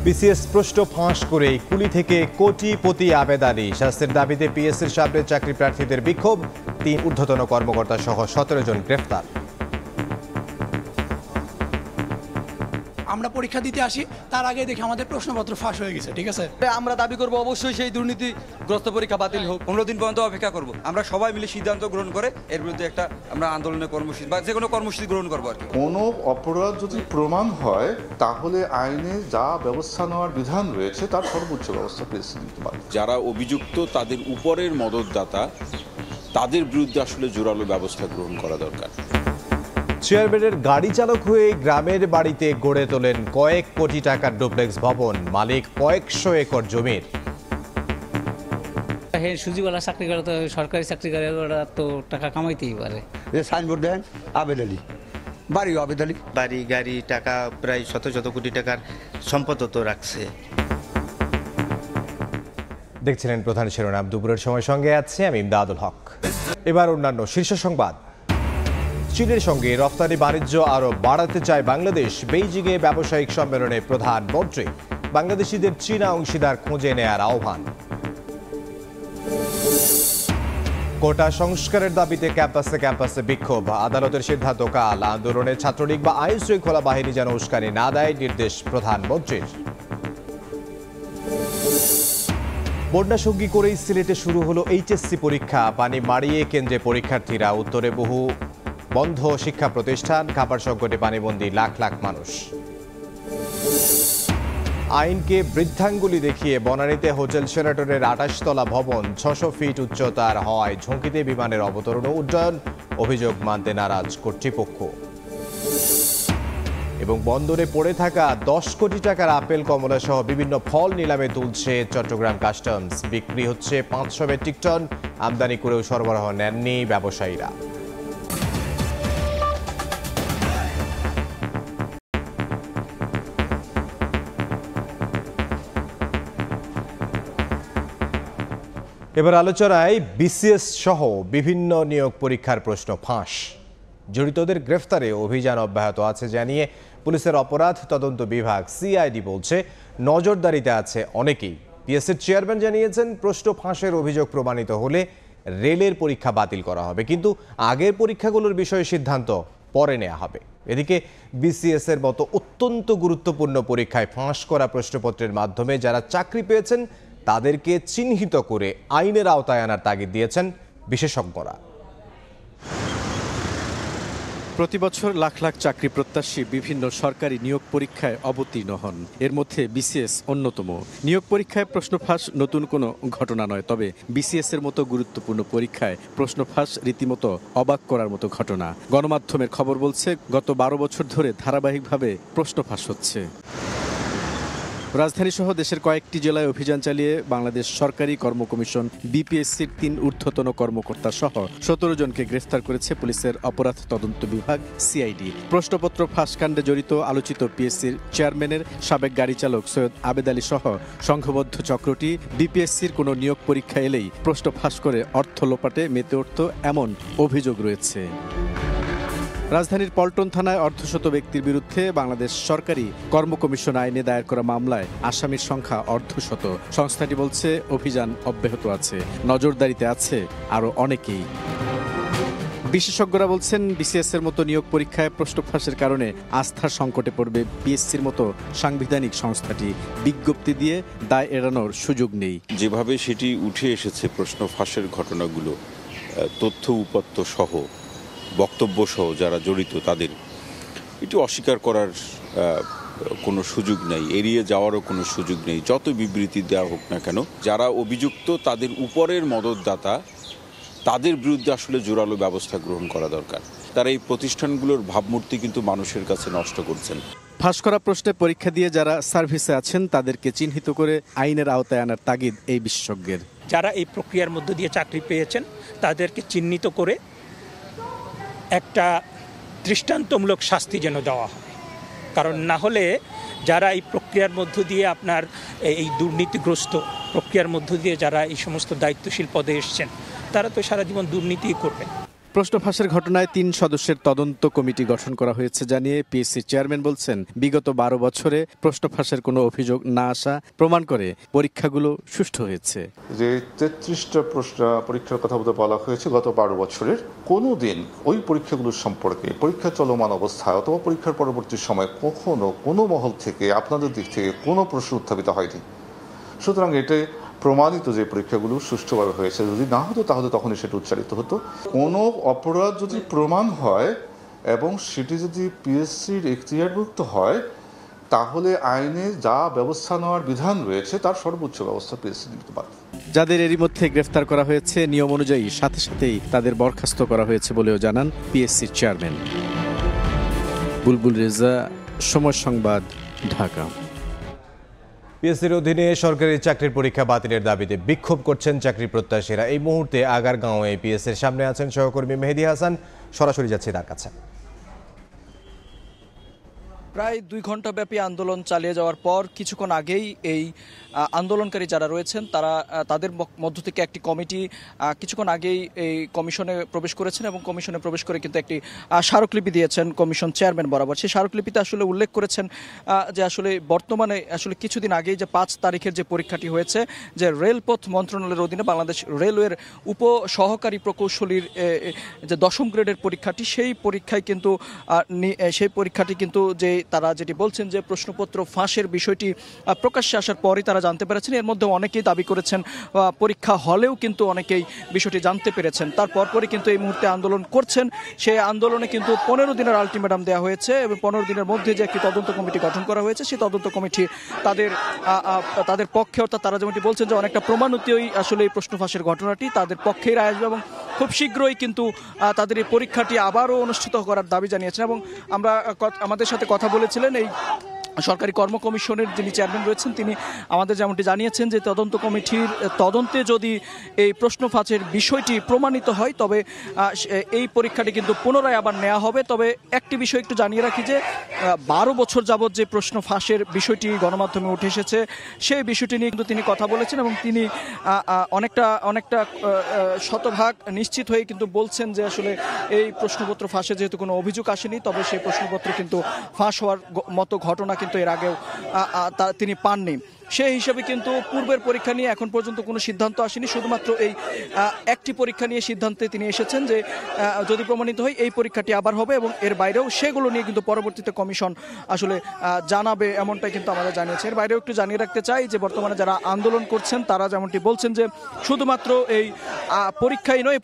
BCS প্রশ্ন ফাঁস করে কুলি থেকে কোটিপতি আবেদনী। শাস্তির দাবিতে পিএসসির সামনে চাকরি প্রার্থীদের বিক্ষোভ। 3 ঊর্ধ্বতন কর্মকর্তা সহ 17 জন গ্রেফতার। আমরা পরীক্ষা দিতে আসি, তার আগে দেখি আমাদের প্রশ্নপত্র ফাঁস হয়ে গেছে। ঠিক আছে, আমরা দাবি করব অবশ্যই সেই দুর্নীতিগ্রস্ত পরীক্ষা বাতিল হোক। 15 দিন পর্যন্ত অপেক্ষা করব। আমরা সবাই মিলে সিদ্ধান্ত গ্রহণ করে এর বিরুদ্ধে একটা আমরা আন্দোলনের কর্মসূচি বা যে কোনো কর্মসূচি গ্রহণ করবো আর কি। কোনো অপরাধ যদি প্রমাণ হয় তাহলে আইনে যা ব্যবস্থা নেওয়ার বিধান রয়েছে তার সর্বোচ্চ ব্যবস্থা পিএসসি নিতে পারে। যারা অভিযুক্ত তাদের উপরের মদতদাতা, তাদের বিরুদ্ধে আসলে জোরালো ব্যবস্থা গ্রহণ করা দরকার। চেয়ারম্যানের গাড়ি চালক হয়ে গ্রামের বাড়িতে গড়ে তোলেন কয়েক কোটি টাকার ডুপ্লেক্স ভবন, মালিক কয়েকশো একর জমির। সুজিওয়ালা চাকরি করে তো সরকারি চাকরি করে ওরা তো টাকা কামাইতেই পারে। সাইনবোর্ড দেন আবেদ আলী, বাড়িও আবেদ আলী, বাড়ি গাড়ি টাকা প্রায় শত শত কোটি টাকার সম্পদ তো রাখছে। দেখছিলেন প্রধান শিরোনাম, দুপুরের সময় সঙ্গে আছে আমি ইমদাদুল হক। এবার অন্যান্য শীর্ষ সংবাদ। চীনের সঙ্গে রফতানি বাণিজ্য আরও বাড়াতে চায় বাংলাদেশ। বেইজিংয়ে ব্যবসায়িক সম্মেলনে প্রধানমন্ত্রী। বাংলাদেশিদের চীনা অংশীদার খুঁজে নেয়ার আহ্বান। কোটা সংস্কারের দাবিতে ক্যাম্পাসে বিক্ষোভ। আদালতের সিদ্ধান্ত কাল। আন্দোলনে ছাত্রলীগ বা আইন শৃঙ্খলা বাহিনী যেন উস্কানি না দেয়, নির্দেশ প্রধানমন্ত্রীর। বন্যা সঙ্গী করেই সিলেটে শুরু হলো এইচএসসি পরীক্ষা। পানি মারিয়ে কেন্দ্রে পরীক্ষার্থীরা। উত্তরে বহু বন্ধ শিক্ষা প্রতিষ্ঠান। খাবার সংকটে পানিবন্দী লাখ লাখ মানুষ। আইনকে বৃদ্ধাঙ্গুলি দেখিয়ে বনানীতে হোটেল শেরাটনের 28 তলা ভবন 600 ফিট উচ্চতার হয় ঝুঁকিতে বিমানের অবতরণ ও উড্ডয়ন। অভিযোগ মানতে নারাজ কর্তৃপক্ষ। এবং বন্দরে পড়ে থাকা 10 কোটি টাকার আপেল, কমলা সহ বিভিন্ন ফল নিলামে তুলছে চট্টগ্রাম কাস্টমস। বিক্রি হচ্ছে 500 মেট্রিক টন। আমদানি করেও সরবরাহ নেননি ব্যবসায়ীরা। এবার আলোচনায় বিসিএস সহ বিভিন্ন নিয়োগ পরীক্ষার প্রশ্ন ফাঁস। জড়িতদের গ্রেফতারে অভিযান অব্যাহত আছে জানিয়ে পুলিশের অপরাধ তদন্ত বিভাগ সিআইডি বলছে, নজরদারিতে আছে অনেকেই। পিএসসির চেয়ারম্যান জানিয়েছেন, প্রশ্ন ফাঁসের অভিযোগ প্রমাণিত হলে রেলের পরীক্ষা বাতিল করা হবে, কিন্তু আগের পরীক্ষাগুলোর বিষয়ে সিদ্ধান্ত পরে নেওয়া হবে। এদিকে বিসিএস এর মতো অত্যন্ত গুরুত্বপূর্ণ পরীক্ষায় ফাঁস করা প্রশ্নপত্রের মাধ্যমে যারা চাকরি পেয়েছেন তাদেরকে চিহ্নিত করে আইনের আওতায় আনার তাগিদ দিয়েছেন বিশেষজ্ঞরা। প্রতিবছর লাখ লাখ চাকরি প্রত্যাশী বিভিন্ন সরকারি নিয়োগ পরীক্ষায় অবতীর্ণ হন। এর মধ্যে বিসিএস অন্যতম। নিয়োগ পরীক্ষায় প্রশ্ন ফাঁস নতুন কোনো ঘটনা নয়, তবে বিসিএস এর মতো গুরুত্বপূর্ণ পরীক্ষায় প্রশ্ন ফাঁস রীতিমতো অবাক করার মতো ঘটনা। গণমাধ্যমের খবর বলছে, গত 12 বছর ধরে ধারাবাহিকভাবে প্রশ্ন ফাঁস হচ্ছে। রাজধানী সহ দেশের কয়েকটি জেলায় অভিযান চালিয়ে বাংলাদেশ সরকারি কর্ম কমিশন বিপিএসসির 3 ঊর্ধ্বতন কর্মকর্তা সহ 17 জনকে গ্রেফতার করেছে পুলিশের অপরাধ তদন্ত বিভাগ সিআইডি। প্রশ্নপত্র ফাঁসকাণ্ডে জড়িত আলোচিত পিএসসির চেয়ারম্যানের সাবেক গাড়ি চালক সৈয়দ আবেদ আলী সহ সংঘবদ্ধ চক্রটি বিপিএসসির কোনো নিয়োগ পরীক্ষা এলেই প্রশ্ন ফাঁস করে অর্থ লোপাটে মেতে উঠত, এমন অভিযোগ রয়েছে। রাজধানীর পল্টন থানায় অর্ধশত ব্যক্তির বিরুদ্ধে বাংলাদেশ সরকারি কর্ম কমিশন আইনে দায়ের করা মামলায় আসামির সংখ্যা অর্ধশত। সংস্থাটি বলছে, অভিযান অব্যাহত আছে, নজরদারিতে আছে আরও অনেকেই। বিশেষজ্ঞরা বলছেন, বিসিএস এর মতো নিয়োগ পরীক্ষায় প্রশ্ন ফাঁসের কারণে আস্থার সংকটে পড়বে পিএসসির মতো সাংবিধানিক সংস্থাটি। বিজ্ঞপ্তি দিয়ে দায় এড়ানোর সুযোগ নেই। যেভাবে সেটি উঠে এসেছে প্রশ্ন ফাঁসের ঘটনাগুলো, তথ্য উপাত্ত সহ বক্তব্য সহ যারা জড়িত তাদের এটি অস্বীকার করার কোনো সুযোগ নেই, এড়িয়ে যাওয়ারও কোনো সুযোগ নেই। যত বিবৃতি দেওয়া হোক না কেন, যারা অভিযুক্ত তাদের উপরের মদতদাতা, তাদের বিরুদ্ধে আসলে জোরালো ব্যবস্থা গ্রহণ করা দরকার। তারা এই প্রতিষ্ঠানগুলোর ভাবমূর্তি কিন্তু মানুষের কাছে নষ্ট করছেন। ফাঁস করা প্রশ্নে পরীক্ষা দিয়ে যারা সার্ভিসে আছেন তাদেরকে চিহ্নিত করে আইনের আওতায় আনার তাগিদ এই বিশেষজ্ঞের। যারা এই প্রক্রিয়ার মধ্য দিয়ে চাকরি পেয়েছেন তাদেরকে চিহ্নিত করে একটা দৃষ্টান্তমূলক শাস্তি যেন দেওয়া হয়, কারণ না হলে যারা এই প্রক্রিয়ার মধ্য দিয়ে আপনার এই দুর্নীতিগ্রস্ত প্রক্রিয়ার মধ্য দিয়ে যারা এই সমস্ত দায়িত্বশীল পদে এসছেন তারা তো সারা জীবন দুর্নীতিই করবেন। প্রশ্ন ফাঁসের ঘটনায় 3 সদস্যের তদন্ত কমিটি গঠন করা হয়েছে জানিয়ে পিএসসির চেয়ারম্যান বলছেন, বিগত 12 বছরে প্রশ্ন ফাঁসের কোনো অভিযোগ না আসা প্রমাণ করে পরীক্ষাগুলো সুষ্ঠু হয়েছে। যে 33টা পরীক্ষার কথা বলা হয়েছে গত 12 বছরের, কোনো দিন ওই পরীক্ষাগুলোর সম্পর্কে পরীক্ষা চলমান অবস্থায় অথবা পরীক্ষার পরবর্তী সময় কখনো কোনো মহল থেকে আপনাদের দিক থেকে কোনো প্রশ্ন উত্থাপিত হয়নি। সুতরাং এটা প্রমাণিত যে পরীক্ষাগুলো সুষ্ঠুভাবে হয়েছে। যদি না হতো তাহলে তখনই সেটা উচ্চারিত হতো। কোনো অপরাধ যদি প্রমাণ হয় এবং সেটি যদি পিএসসির এখতিয়ারভুক্ত হয়, তাহলে আইনে যা ব্যবস্থা নেওয়ার বিধান রয়েছে তার সর্বোচ্চ ব্যবস্থা পিএসসি নিতে পারে। যাদের এরই মধ্যে গ্রেফতার করা হয়েছে, নিয়ম অনুযায়ী সাথে সাথেই তাদের বরখাস্ত করা হয়েছে বলেও জানান পিএসসির চেয়ারম্যান। বুলবুল রেজা, সময় সংবাদ, ঢাকা। পিএসসির অধীনে সরকারি চাকরির পরীক্ষা বাতিলের দাবিতে বিক্ষোভ করছেন চাকরি প্রত্যাশীরা। এই মুহূর্তে আগারগাঁওয়ে পিএসসির সামনে আছেন সহকর্মী মেহেদী হাসান, সরাসরি যাচ্ছে তার কাছে। প্রায় 2 ঘন্টা ব্যাপী আন্দোলন চালিয়ে যাওয়ার পর কিছুক্ষণ আগেই এই আন্দোলনকারী যারা রয়েছেন তাদের মধ্য থেকে একটি কমিটি কিছুক্ষণ আগেই এই কমিশনে প্রবেশ করেছেন এবং কমিশনে প্রবেশ করে কিন্তু একটি স্মারকলিপি দিয়েছেন কমিশন চেয়ারম্যান বরাবর। সেই স্মারকলিপিতে আসলে উল্লেখ করেছেন যে আসলে বর্তমানে আসলে কিছুদিন আগেই যে 5 তারিখের যে পরীক্ষাটি হয়েছে, যে রেলপথ মন্ত্রণালয়ের অধীনে বাংলাদেশ রেলওয়ের উপ সহকারী প্রকৌশলীর যে 10ম গ্রেডের পরীক্ষাটি, সেই পরীক্ষাটি কিন্তু যে তারা যেটি বলছেন যে প্রশ্নপত্র ফাঁসের বিষয়টি প্রকাশ্যে আসার পরই তারা জানতে পেরেছেন। এর মধ্যে অনেকেই দাবি করেছেন পরীক্ষা হলেও কিন্তু অনেকেই বিষয়টি জানতে পেরেছেন। তারপরই কিন্তু এই মুহূর্তে আন্দোলন করছেন। সেই আন্দোলনে কিন্তু 15 দিনের আলটিমেটাম দেওয়া হয়েছে এবং 15 দিনের মধ্যে যে একটি তদন্ত কমিটি গঠন করা হয়েছে, সেই তদন্ত কমিটি তাদের পক্ষে, অর্থাৎ তারা যেমনটি বলছেন যে অনেকটা প্রমাণিতই আসলে এই প্রশ্ন ফাঁসের ঘটনাটি তাদের পক্ষেই রায় আসবে এবং খুব শীঘ্রই কিন্তু তাদের এই পরীক্ষাটি আবারও অনুষ্ঠিত করার দাবি জানিয়েছেন। এবং আমাদের সাথে কথা বলেছিলেন এই সরকারি কর্ম কমিশনের যিনি চেয়ারম্যান রয়েছেন, তিনি আমাদের যেমনটি জানিয়েছেন যে তদন্ত কমিটির তদন্তে যদি এই প্রশ্ন ফাঁসের বিষয়টি প্রমাণিত হয় তবে এই পরীক্ষাটি কিন্তু পুনরায় আবার নেওয়া হবে। তবে একটি বিষয় একটু জানিয়ে রাখি যে 12 বছর যাবৎ যে প্রশ্ন ফাঁসের বিষয়টি গণমাধ্যমে উঠে এসেছে, সেই বিষয়টি নিয়ে কিন্তু তিনি কথা বলেছেন এবং তিনি অনেকটা শতভাগ নিশ্চিত হয়ে কিন্তু বলছেন যে আসলে এই প্রশ্নপত্র ফাঁসে যেহেতু কোনো অভিযোগ আসেনি, তবে সেই প্রশ্নপত্র কিন্তু ফাঁস হওয়ার মতো ঘটনা কিন্তু এর আগেও তিনি পাননি। সেই হিসাবে কিন্তু পূর্বের পরীক্ষা নিয়ে এখন পর্যন্ত কোনো সিদ্ধান্ত আসেনি। শুধুমাত্র এই একটি পরীক্ষা নিয়ে সিদ্ধান্তে তিনি এসেছেন যে যদি প্রমাণিত হয় এই পরীক্ষাটি আবার হবে এবং এর বাইরেও সেগুলো নিয়ে কিন্তু পরবর্তীতে কমিশন আসলে জানাবে, এমনটাই কিন্তু আমাদের জানিয়েছে। এর বাইরেও একটু জানিয়ে রাখতে চাই যে বর্তমানে যারা আন্দোলন করছেন তারা যেমনটি বলছেন যে শুধুমাত্র এই পরীক্ষাই নয়,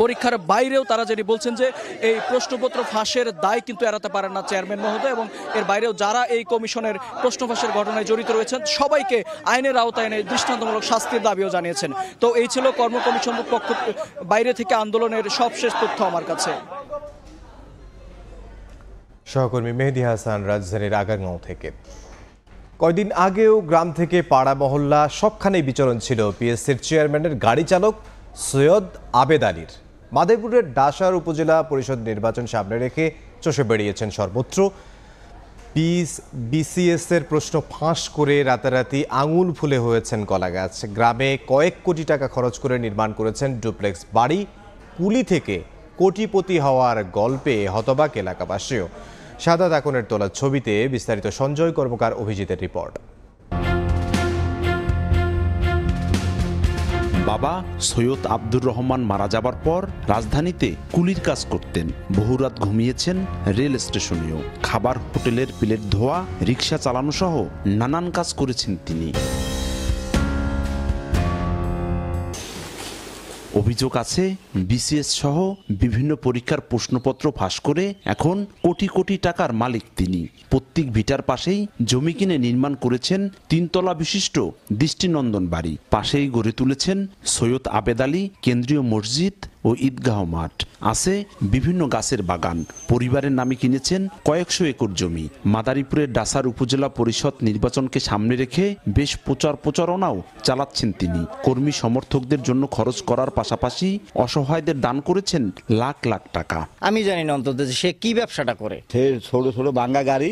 পরীক্ষার বাইরেও তারা যেটি বলছেন যে এই প্রশ্নপত্র ফাঁসের দায় কিন্তু এড়াতে পারেন না চেয়ারম্যান মহোদয়, এবং এর বাইরেও যারা এই কমিশনের প্রশ্ন ফাঁসের ঘটনায় জড়িত রয়েছেন সবাইকে আইনের আওতায় এনে দৃষ্টান্তমূলক শাস্তির দাবিও জানিয়েছেন। তো এই ছিল কর্ম কমিশনের পক্ষ বাইরে থেকে আন্দোলনের সবশেষ তথ্য আমার কাছে। সহকর্মী মেহেদী হাসান, রাজধানীর আগারগাঁও থেকে। কয়দিন আগেও গ্রাম থেকে পাড়া মহল্লা সবখানেই বিচরণ ছিল পিএসসির চেয়ারম্যানের গাড়ি চালক সৈয়দ আবেদ আলীর। মাদারীপুরের ডাসার উপজেলা পরিষদ নির্বাচন সামনে রেখে চষে বেরিয়েছেন সর্বত্র। বিসিএস এর প্রশ্ন ফাঁস করে রাতারাতি আঙুল ফুলে হয়েছেন কলাগাছ। গ্রামে কয়েক কোটি টাকা খরচ করে নির্মাণ করেছেন ডুপ্লেক্স বাড়ি। কুলি থেকে কোটিপতি হওয়ার গল্পে হতবাক এলাকাবাসীও। সাদাত আকনের তোলা ছবিতে বিস্তারিত সঞ্জয় কর্মকার, অভিজিতের রিপোর্ট। বাবা সৈয়দ আব্দুর রহমান মারা যাবার পর রাজধানীতে কুলির কাজ করতেন। বহুরাত ঘুমিয়েছেন রেল স্টেশনেও। খাবার হোটেলের প্লেট ধোয়া, রিক্সা চালানো সহ নানান কাজ করেছেন তিনি। অভিযোগ আছে বিসিএস সহ বিভিন্ন পরীক্ষার প্রশ্নপত্র ফাঁস করে এখন কোটি কোটি টাকার মালিক তিনি। প্রত্যেক ভিটার পাশেই জমি কিনে নির্মাণ করেছেন 3 তলা বিশিষ্ট দৃষ্টিনন্দন বাড়ি। পাশেই গড়ে তুলেছেন সৈয়দ আবেদ আলী কেন্দ্রীয় মসজিদ ও ঈদগাহ মাঠ। আছে বিভিন্ন গাছের বাগান। পরিবারের নামে কিনেছেন কয়েকশো একর জমি। মাদারীপুরের ডাসার উপজেলা পরিষদ নির্বাচনকে সামনে রেখে বেশ প্রচারণাও চালাচ্ছেন তিনি। কর্মী সমর্থকদের জন্য খরচ করার পাশাপাশি অসহায়দের দান করেছেন লাখ লাখ টাকা। আমি জানি না অন্তত সে কি ব্যবসাটা করে। সে ছোট ছোট ভাঙ্গা গাড়ি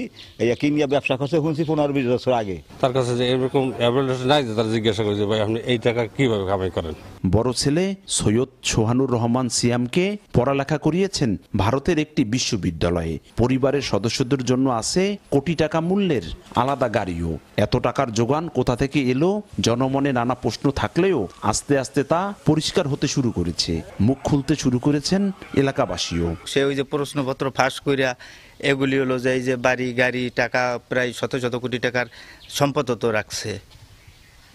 কিনিয়া ব্যবসা করছে, শুনছি 15-20 বছর আগে। তার কাছে যে এরকম অ্যাভেলেবল নাই, তারা জিজ্ঞাসা করেছে ভাই আপনি এই টাকা কিভাবে কামাই করেন। বড় ছেলে সৈয়দ সোহানুর রহমান সিয়ামকে পড়ালেখা করিয়েছেন ভারতের একটি বিশ্ববিদ্যালয়ে। পরিবারের সদস্যদের জন্য আছে কোটি টাকা মূল্যের আলাদা গাড়িও। এত টাকার যোগান কোথা থেকে এলো, জনমনে নানা প্রশ্ন থাকলেও আস্তে আস্তে তা পরিষ্কার হতে শুরু করেছে। মুখ খুলতে শুরু করেছেন এলাকাবাসীও। সে ওই যে প্রশ্নপত্র ফাঁস কইরা এগুলি হলো যে এই যে বাড়ি গাড়ি টাকা প্রায় শত শত কোটি টাকার সম্পদ তো রাখছে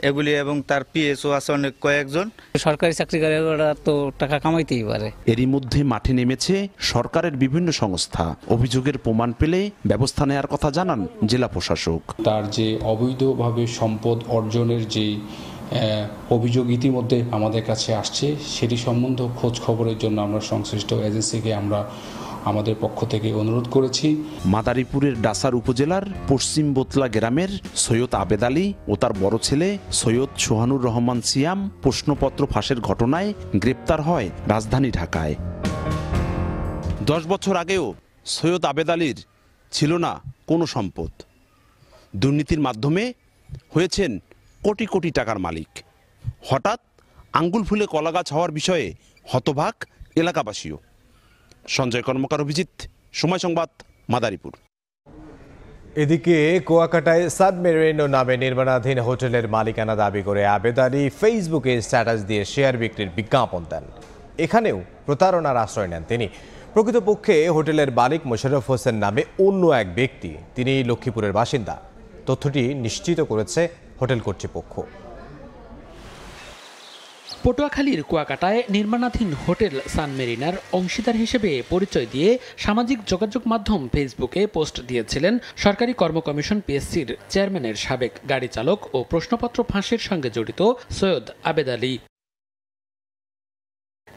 এগুলি, এবং তার পিএসও আছে অনেক কয়েকজন। সরকারি চাকরিরা তো টাকা কামাইতেই পারে। এরই মধ্যে মাঠে নেমেছে সরকারের বিভিন্ন সংস্থা। অভিযোগের প্রমাণ পেলে ব্যবস্থা নেওয়ার কথা জানান জেলা প্রশাসক। তার যে অবৈধভাবে সম্পদ অর্জনের যে অভিযোগ ইতিমধ্যে আমাদের কাছে আসছে, সেটি সম্বন্ধে খোঁজ খবরের জন্য আমরা সংশ্লিষ্ট এজেন্সিকে আমরা আমাদের পক্ষ থেকে অনুরোধ করেছি। মাদারীপুরের ডাসার উপজেলার পশ্চিম বোতলা গ্রামের সৈয়দ আবেদ আলী ও তার বড় ছেলে সৈয়দ সোহানুর রহমান সিয়াম প্রশ্নপত্র ফাঁসের ঘটনায় গ্রেপ্তার হয় রাজধানী ঢাকায়। 10 বছর আগেও সৈয়দ আবেদ আলীর ছিল না কোনো সম্পদ। দুর্নীতির মাধ্যমে হয়েছেন কোটি কোটি টাকার মালিক। হঠাৎ আঙ্গুল ফুলে কলাগাছ হওয়ার বিষয়ে হতবাক এলাকাবাসীও। সঞ্জয় কর্মকার, অভিজিৎ, সময় সংবাদ, মাদারীপুর। এদিকে কুয়াকাটায় সাবমেরিনো নামে নির্মাণাধীন হোটেলের মালিকানা দাবি করে আবেদ আলী ফেসবুকে স্ট্যাটাস দিয়ে শেয়ার বিক্রির বিজ্ঞাপন দেন। এখানেও প্রতারণার আশ্রয় নেন তিনি। প্রকৃতপক্ষে হোটেলের মালিক মোশাররফ হোসেন নামে অন্য এক ব্যক্তি, তিনি লক্ষ্মীপুরের বাসিন্দা। তথ্যটি নিশ্চিত করেছে হোটেল কর্তৃপক্ষ। পটুয়াখালীর কুয়াকাটায় নির্মাণাধীন হোটেল সানমেরিনার অংশীদার হিসেবে পরিচয় দিয়ে সামাজিক যোগাযোগ মাধ্যম ফেসবুকে পোস্ট দিয়েছিলেন সরকারি কর্ম কমিশন পিএসসির চেয়ারম্যানের সাবেক গাড়ি চালক ও প্রশ্নপত্র ফাঁসের সঙ্গে জড়িত সৈয়দ আবেদ আলী।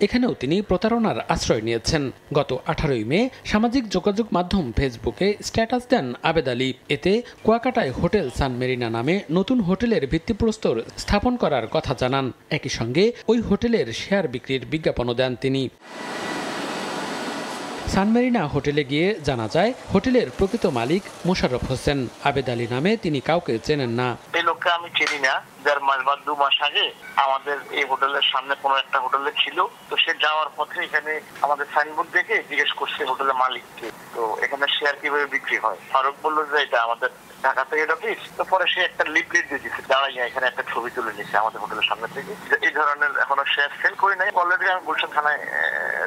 এখানেও তিনি প্রতারণার আশ্রয় নিয়েছেন। গত 18 মে সামাজিক যোগাযোগ মাধ্যম ফেসবুকে স্ট্যাটাস দেন আবেদ আলী। এতে কুয়াকাটায় হোটেল সানমেরিনা নামে নতুন হোটেলের ভিত্তিপ্রস্তর স্থাপন করার কথা জানান। একই সঙ্গে ওই হোটেলের শেয়ার বিক্রির বিজ্ঞাপনও দেন তিনি। সানমেরিনা হোটেলে গিয়ে জানা যায় হোটেলের প্রকৃত মালিক মোশাররফ হোসেন। আবেদ আলী নামে তিনি কাউকে চেনেন না। এই লোককে আমি চিনি না। 1.5 মাস বা 2 মাস আগে আমাদের এই হোটেলের সামনে কোনো একটা হোটেলে ছিল, তো সে যাওয়ার পথে এখানে আমাদের সাইনবোর্ড দেখে জিজ্ঞেস করছে হোটেলের মালিককে, তো এখানে শেয়ার কিভাবে বিক্রি হয়। ফারুক বললো যে এটা আমাদের ঢাকা থেকে অফিস। তো পরে সে একটা লিফলেট দিয়ে দিচ্ছে, দাঁড়াইয়া এখানে একটা ছবি তুলে নিচ্ছে আমাদের হোটেলের সামনে থেকে। এই ধরনের এখনো শেয়ার সেল করি নাই, অলরেডি আমি গুলশান থানায়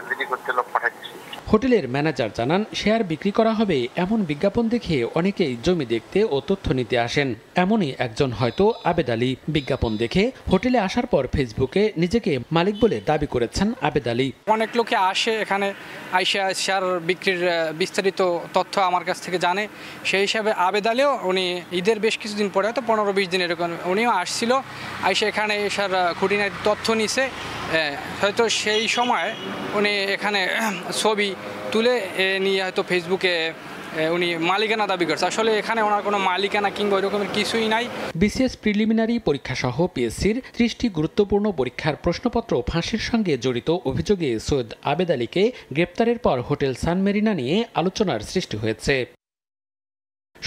জিডি করতে লোক পাঠাই দিচ্ছি। হোটেলের ম্যানেজার জানান, শেয়ার বিক্রি করা হবে এমন বিজ্ঞাপন দেখে অনেকেই জমি দেখতে ও তথ্য নিতে আসেন। এমনই একজন হয়তো আবেদ আলী। বিজ্ঞাপন দেখে হোটেলে আসার পর ফেসবুকে নিজেকে মালিক বলে দাবি করেছেন আবেদ আলী। অনেক লোকে আসে এখানে, আইসা শেয়ার বিক্রির বিস্তারিত তথ্য আমার কাছ থেকে জানে। সেই হিসাবে আবেদ আলীও উনি ঈদের বেশ কিছুদিন পরে, হয়তো 15-20 দিন এরকম, উনিও আসছিল। আইসা এখানে এসার খুঁটিনাটি তথ্য নিছে। হয়তো সেই সময় উনি এখানে ছবি তুলে নিয়ে হয়তো ফেসবুকে উনি মালিকানা দাবি করছে। আসলে এখানে ওনার কোনো মালিকানা কিংবা ওই রকমের কিছুই নাই। বিসিএস প্রিলিমিনারি পরীক্ষা সহ পিএসসির 30টি গুরুত্বপূর্ণ পরীক্ষার প্রশ্নপত্র ফাঁসের সঙ্গে জড়িত অভিযোগে সৈয়দ আবেদ আলীকে গ্রেপ্তারের পর হোটেল সানমেরিনা নিয়ে আলোচনার সৃষ্টি হয়েছে।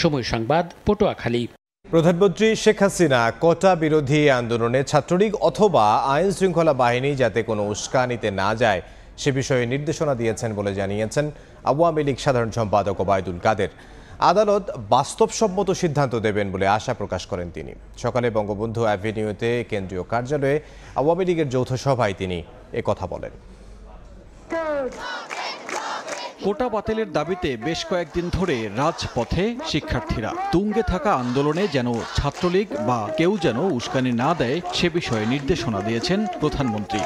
সময় সংবাদ, পটুয়াখালী। প্রধানমন্ত্রী শেখ হাসিনা কোটা বিরোধী আন্দোলনে ছাত্রলীগ অথবা আইন শৃঙ্খলা বাহিনী যাতে কোনো উস্কানিতে না যায় সে বিষয়ে নির্দেশনা দিয়েছেন বলে জানিয়েছেন আওয়ামী লীগ সাধারণ সম্পাদক ওবায়দুল কাদের। আদালত বাস্তবসম্মত সিদ্ধান্ত দেবেন বলে আশা প্রকাশ করেন তিনি। সকালে বঙ্গবন্ধু অ্যাভিনিউতে কেন্দ্রীয় কার্যালয়ে আওয়ামী লীগের যৌথ সভায় তিনি একথা বলেন। কোটা বাতিলের দাবিতে বেশ কয়েকদিন ধরে রাজপথে শিক্ষার্থীরা। তুঙ্গে থাকা আন্দোলনে যেন ছাত্রলীগ বা কেউ যেন উস্কানি না দেয় সে বিষয়ে নির্দেশনা দিয়েছেন প্রধানমন্ত্রী।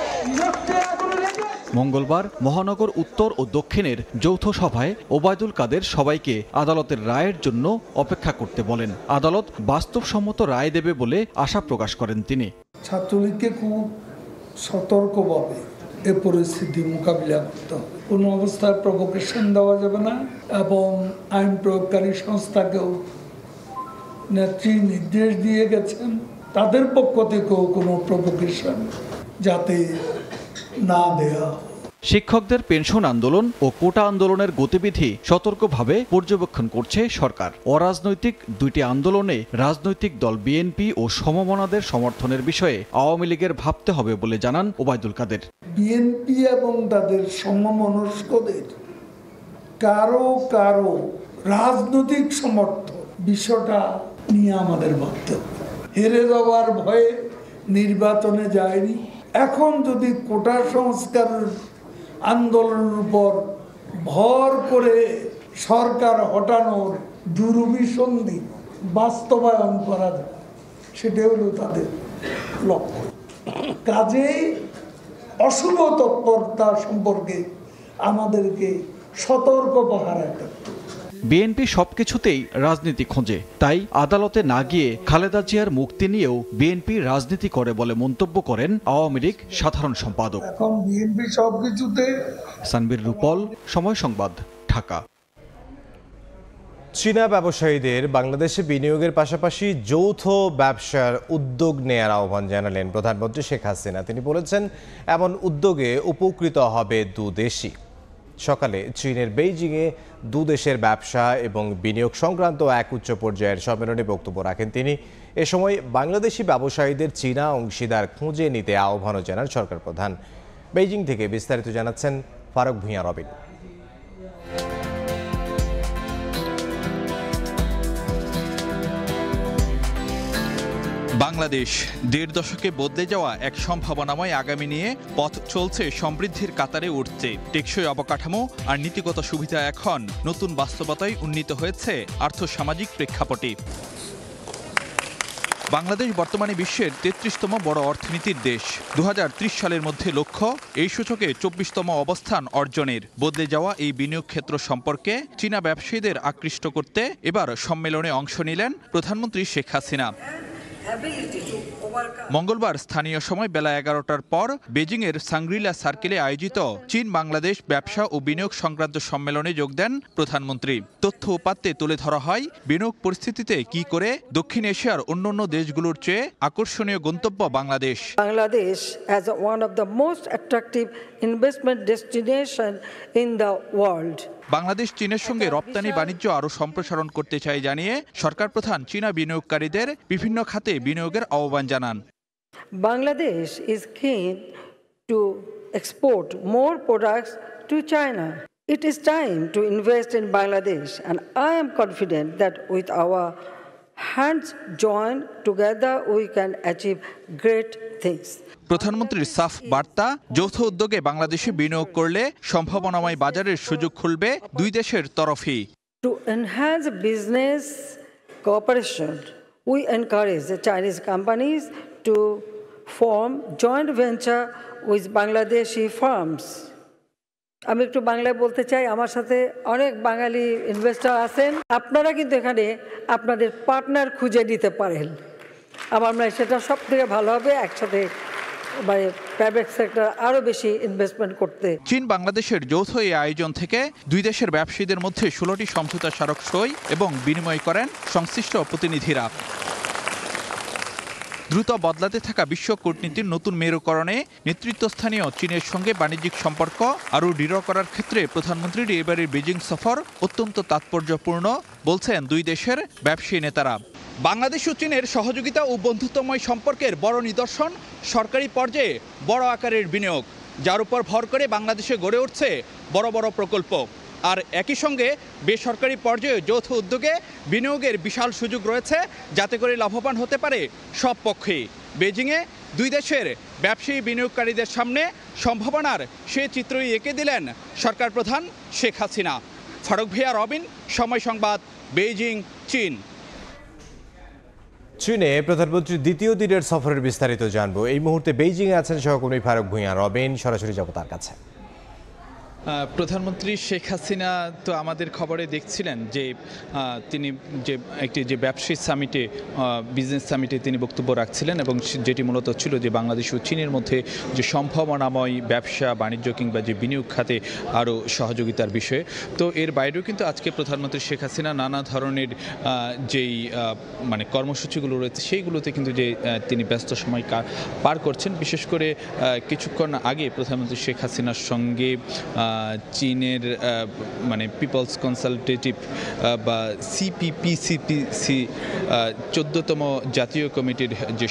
মঙ্গলবার মহানগর উত্তর ও দক্ষিণের যৌথ সভায় ওবায়দুল কাদের সবাইকে আদালতের রায়ের জন্য অপেক্ষা করতে বলেন। আদালত বাস্তবসম্মত রায় দেবে বলে আশা প্রকাশ করেন তিনি। ছাত্রলীগকে খুব সতর্কভাবে এ পরিস্থিতি মোকাবিলা করতে হবে। কোনো অবস্থায় প্রভোকেশন দেওয়া যাবে না এবং আইন প্রয়োগকারী সংস্থাকেও নেত্রী নির্দেশ দিয়ে গেছেন তাদের পক্ষ থেকেও কোনো প্রভোকেশন যাতে না দেয়া। শিক্ষকদের পেনশন আন্দোলন ও কোটা আন্দোলনের গতিবিধি সতর্কভাবে পর্যবেক্ষণ করছে সরকার। অরাজনৈতিক দুইটি আন্দোলনে রাজনৈতিক দল বিএনপি ও সমমনাদের সমর্থনের বিষয়ে আওয়ামী লীগের ভাবতে হবে বলে জানান ওবায়দুল কাদের। বিএনপি এবং তাদের সমমনস্কদের কারো কারো রাজনৈতিক সমর্থন বিষয়টা নিয়ে আমাদের ভাবতে হবে। হেরে যাওয়ার ভয়ে নির্বাচনে যায়নি। এখন যদি কোটা সংস্কারের আন্দোলনের উপর ভর করে সরকার হটানোর দুরভিসন্ধি বাস্তবায়ন করা যায়, সেটা হলো তাদের লক্ষ্য। কাজেই অশুভ তৎপরতা সম্পর্কে আমাদেরকে সতর্ক পাহারা রাখতে। বিএনপি সবকিছুতেই রাজনীতি খোঁজে, তাই আদালতে না গিয়ে খালেদা জিয়ার মুক্তি নিয়েও বিএনপি রাজনীতি করে বলে মন্তব্য করেন আওয়ামী লীগ সাধারণ সম্পাদক। এখন বিএনপি সবকিছুতে। সানবীর রূপল, সময় সংবাদ, ঢাকা। চীনা ব্যবসায়ীদের বাংলাদেশে বিনিয়োগের পাশাপাশি যৌথ ব্যবসার উদ্যোগ নেয়ার আহ্বান জানালেন প্রধানমন্ত্রী শেখ হাসিনা। তিনি বলেছেন, এমন উদ্যোগে উপকৃত হবে দুদেশই। সকালে চীনের বেইজিংয়ে দুদেশের ব্যবসা এবং বিনিয়োগ সংক্রান্ত এক উচ্চ পর্যায়ের সম্মেলনে বক্তব্য রাখেন তিনি। এ সময় বাংলাদেশি ব্যবসায়ীদের চীনা অংশীদার খুঁজে নিতে আহ্বানও জানান সরকার প্রধান। বেইজিং থেকে বিস্তারিত জানাচ্ছেন ফারুক ভূঁইয়া রবিন। বাংলাদেশ দেড় দশকে বদলে যাওয়া এক সম্ভাবনাময় আগামী নিয়ে পথ চলছে সমৃদ্ধির কাতারে উঠতে। টেকসই অবকাঠামো আর নীতিগত সুবিধা এখন নতুন বাস্তবতায় উন্নীত হয়েছে আর্থসামাজিক প্রেক্ষাপটে। বাংলাদেশ বর্তমানে বিশ্বের ৩৩তম বড় অর্থনীতির দেশ। ২০৩০ সালের মধ্যে লক্ষ্য এই সূচকে ২৪তম অবস্থান অর্জনের। বদলে যাওয়া এই বিনিয়োগ ক্ষেত্র সম্পর্কে চীনা ব্যবসায়ীদের আকৃষ্ট করতে এবার সম্মেলনে অংশ নিলেন প্রধানমন্ত্রী শেখ হাসিনা। মঙ্গলবার স্থানীয় সময় বেলা ১১টার পর বেজিংয়ের সাংগ্রিলা সার্কেলে আয়োজিত চীন বাংলাদেশ ব্যবসা ও বিনিয়োগ সংক্রান্ত সম্মেলনে যোগ দেন প্রধানমন্ত্রী। তথ্য উপাত্তে তুলে ধরা হয় বিনিয়োগ পরিস্থিতিতে কি করে দক্ষিণ এশিয়ার অন্যান্য দেশগুলোর চেয়ে আকর্ষণীয় গন্তব্য Bangladesh. Bangladesh as one of the most attractive investment destination in the world. Bangladesh চীনের সঙ্গে রপ্তানি বাণিজ্য আরও সম্প্রসারণ করতে চায় জানিয়ে সরকার প্রধান চীনা বিনিয়োগকারীদের বিভিন্ন খাতে বিনিয়োগের আহ্বান জানান। Bangladesh is keen to export more products to China. It is time to invest in Bangladesh, and I am confident that with our hands joined together we can achieve great things. প্রধানমন্ত্রীর সাফ বার্তা, যৌথ উদ্যোগে বাংলাদেশে বিনিয়োগ করলে সম্ভাবনাময় বাজারের সুযোগ খুলবে দুই দেশের তরফেই। To enhance business cooperation, we encourage the Chinese companies to form joint venture with Bangladeshi firms. আমি একটু বাংলায় বলতে চাই, আমার সাথে অনেক বাঙালি ইনভেস্টর আছেন। আপনারা কিন্তু এখানে আপনাদের পার্টনার খুঁজে নিতে পারেন। আমার মনে হয় সেটা সব থেকে ভালো হবে, একসাথে মানে প্রাইভেট সেক্টর আরও বেশি ইনভেস্টমেন্ট করতে। চীন বাংলাদেশের যৌথ এই আয়োজন থেকে দুই দেশের ব্যবসায়ীদের মধ্যে 16টি সমঝোতা স্মারক সই এবং বিনিময় করেন সংশ্লিষ্ট প্রতিনিধিরা। দ্রুত বদলাতে থাকা বিশ্ব কূটনীতির নতুন মেরুকরণে নেতৃত্বস্থানীয় চীনের সঙ্গে বাণিজ্যিক সম্পর্ক আরও দৃঢ় করার ক্ষেত্রে প্রধানমন্ত্রীর এবারের বেজিং সফর অত্যন্ত তাৎপর্যপূর্ণ বলছেন দুই দেশের ব্যবসায়ী নেতারা। বাংলাদেশ ও চীনের সহযোগিতা ও বন্ধুত্বময় সম্পর্কের বড় নিদর্শন সরকারি পর্যায়ে বড় আকারের বিনিয়োগ, যার উপর ভর করে বাংলাদেশে গড়ে উঠছে বড় বড় প্রকল্প। আর একই সঙ্গে বেসরকারি পর্যায়ে যৌথ উদ্যোগে বিনিয়োগের বিশাল সুযোগ রয়েছে, যাতে করে লাভবান হতে পারে সব পক্ষেই। বেজিংয়ে দুই দেশের ব্যবসায়ী বিনিয়োগকারীদের সামনে সম্ভাবনার সে চিত্রই এঁকে দিলেন সরকার প্রধান শেখ হাসিনা। ফারুক ভূঁইয়া রবিন, সময় সংবাদ, বেইজিং, চীন। চীনে প্রধানমন্ত্রীর দ্বিতীয় দিনের সফরের বিস্তারিত জানবো। এই মুহূর্তে বেইজিংয়ে আছেন সহকর্মী ফারুক ভূঁইয়া রবিন, সরাসরি যাব তার কাছে। প্রধানমন্ত্রী শেখ হাসিনা তো আমাদের খবরে দেখছিলেন যে তিনি যে ব্যবসায়ী সামিটে বিজনেস সামিটে তিনি বক্তব্য রাখছিলেন এবং যেটি মূলত ছিল যে বাংলাদেশ ও চীনের মধ্যে যে সম্ভাবনাময় ব্যবসা বাণিজ্য কিংবা যে বিনিয়োগ খাতে আরও সহযোগিতার বিষয়ে। তো এর বাইরেও কিন্তু আজকে প্রধানমন্ত্রী শেখ হাসিনা নানা ধরনের যেই মানে কর্মসূচিগুলো রয়েছে সেইগুলোতে কিন্তু যে তিনি ব্যস্ত সময় পার করছেন। বিশেষ করে কিছুক্ষণ আগে প্রধানমন্ত্রী শেখ হাসিনার সঙ্গে চীনের মানে পিপলস কনসালটেটিভ বা সিপিপিসিপিসি 14তম জাতীয় কমিটির যে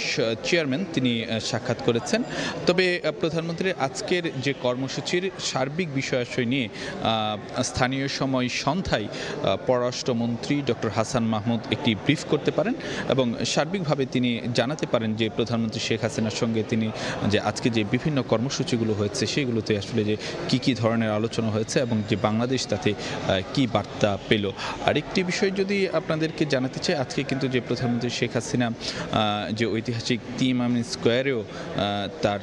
চেয়ারম্যান তিনি সাক্ষাৎ করেছেন। তবে প্রধানমন্ত্রীর আজকের যে কর্মসূচির সার্বিক বিষয়াশয় নিয়ে স্থানীয় সময় সন্ধ্যায় পররাষ্ট্রমন্ত্রী ডক্টর হাসান মাহমুদ একটি ব্রিফ করতে পারেন এবং সার্বিকভাবে তিনি জানাতে পারেন যে প্রধানমন্ত্রী শেখ হাসিনার সঙ্গে তিনি যে আজকে যে বিভিন্ন কর্মসূচিগুলো হয়েছে সেগুলোতে আসলে যে কী ধরনের আলোচনা হয়েছে এবং যে বাংলাদেশ তাতে কি বার্তা পেল। আরেকটি বিষয় যদি আপনাদেরকে জানাতে চাই, আজকে কিন্তু যে প্রধানমন্ত্রী শেখ হাসিনা যে ঐতিহাসিক তিনআমিন স্কোয়ারেও তার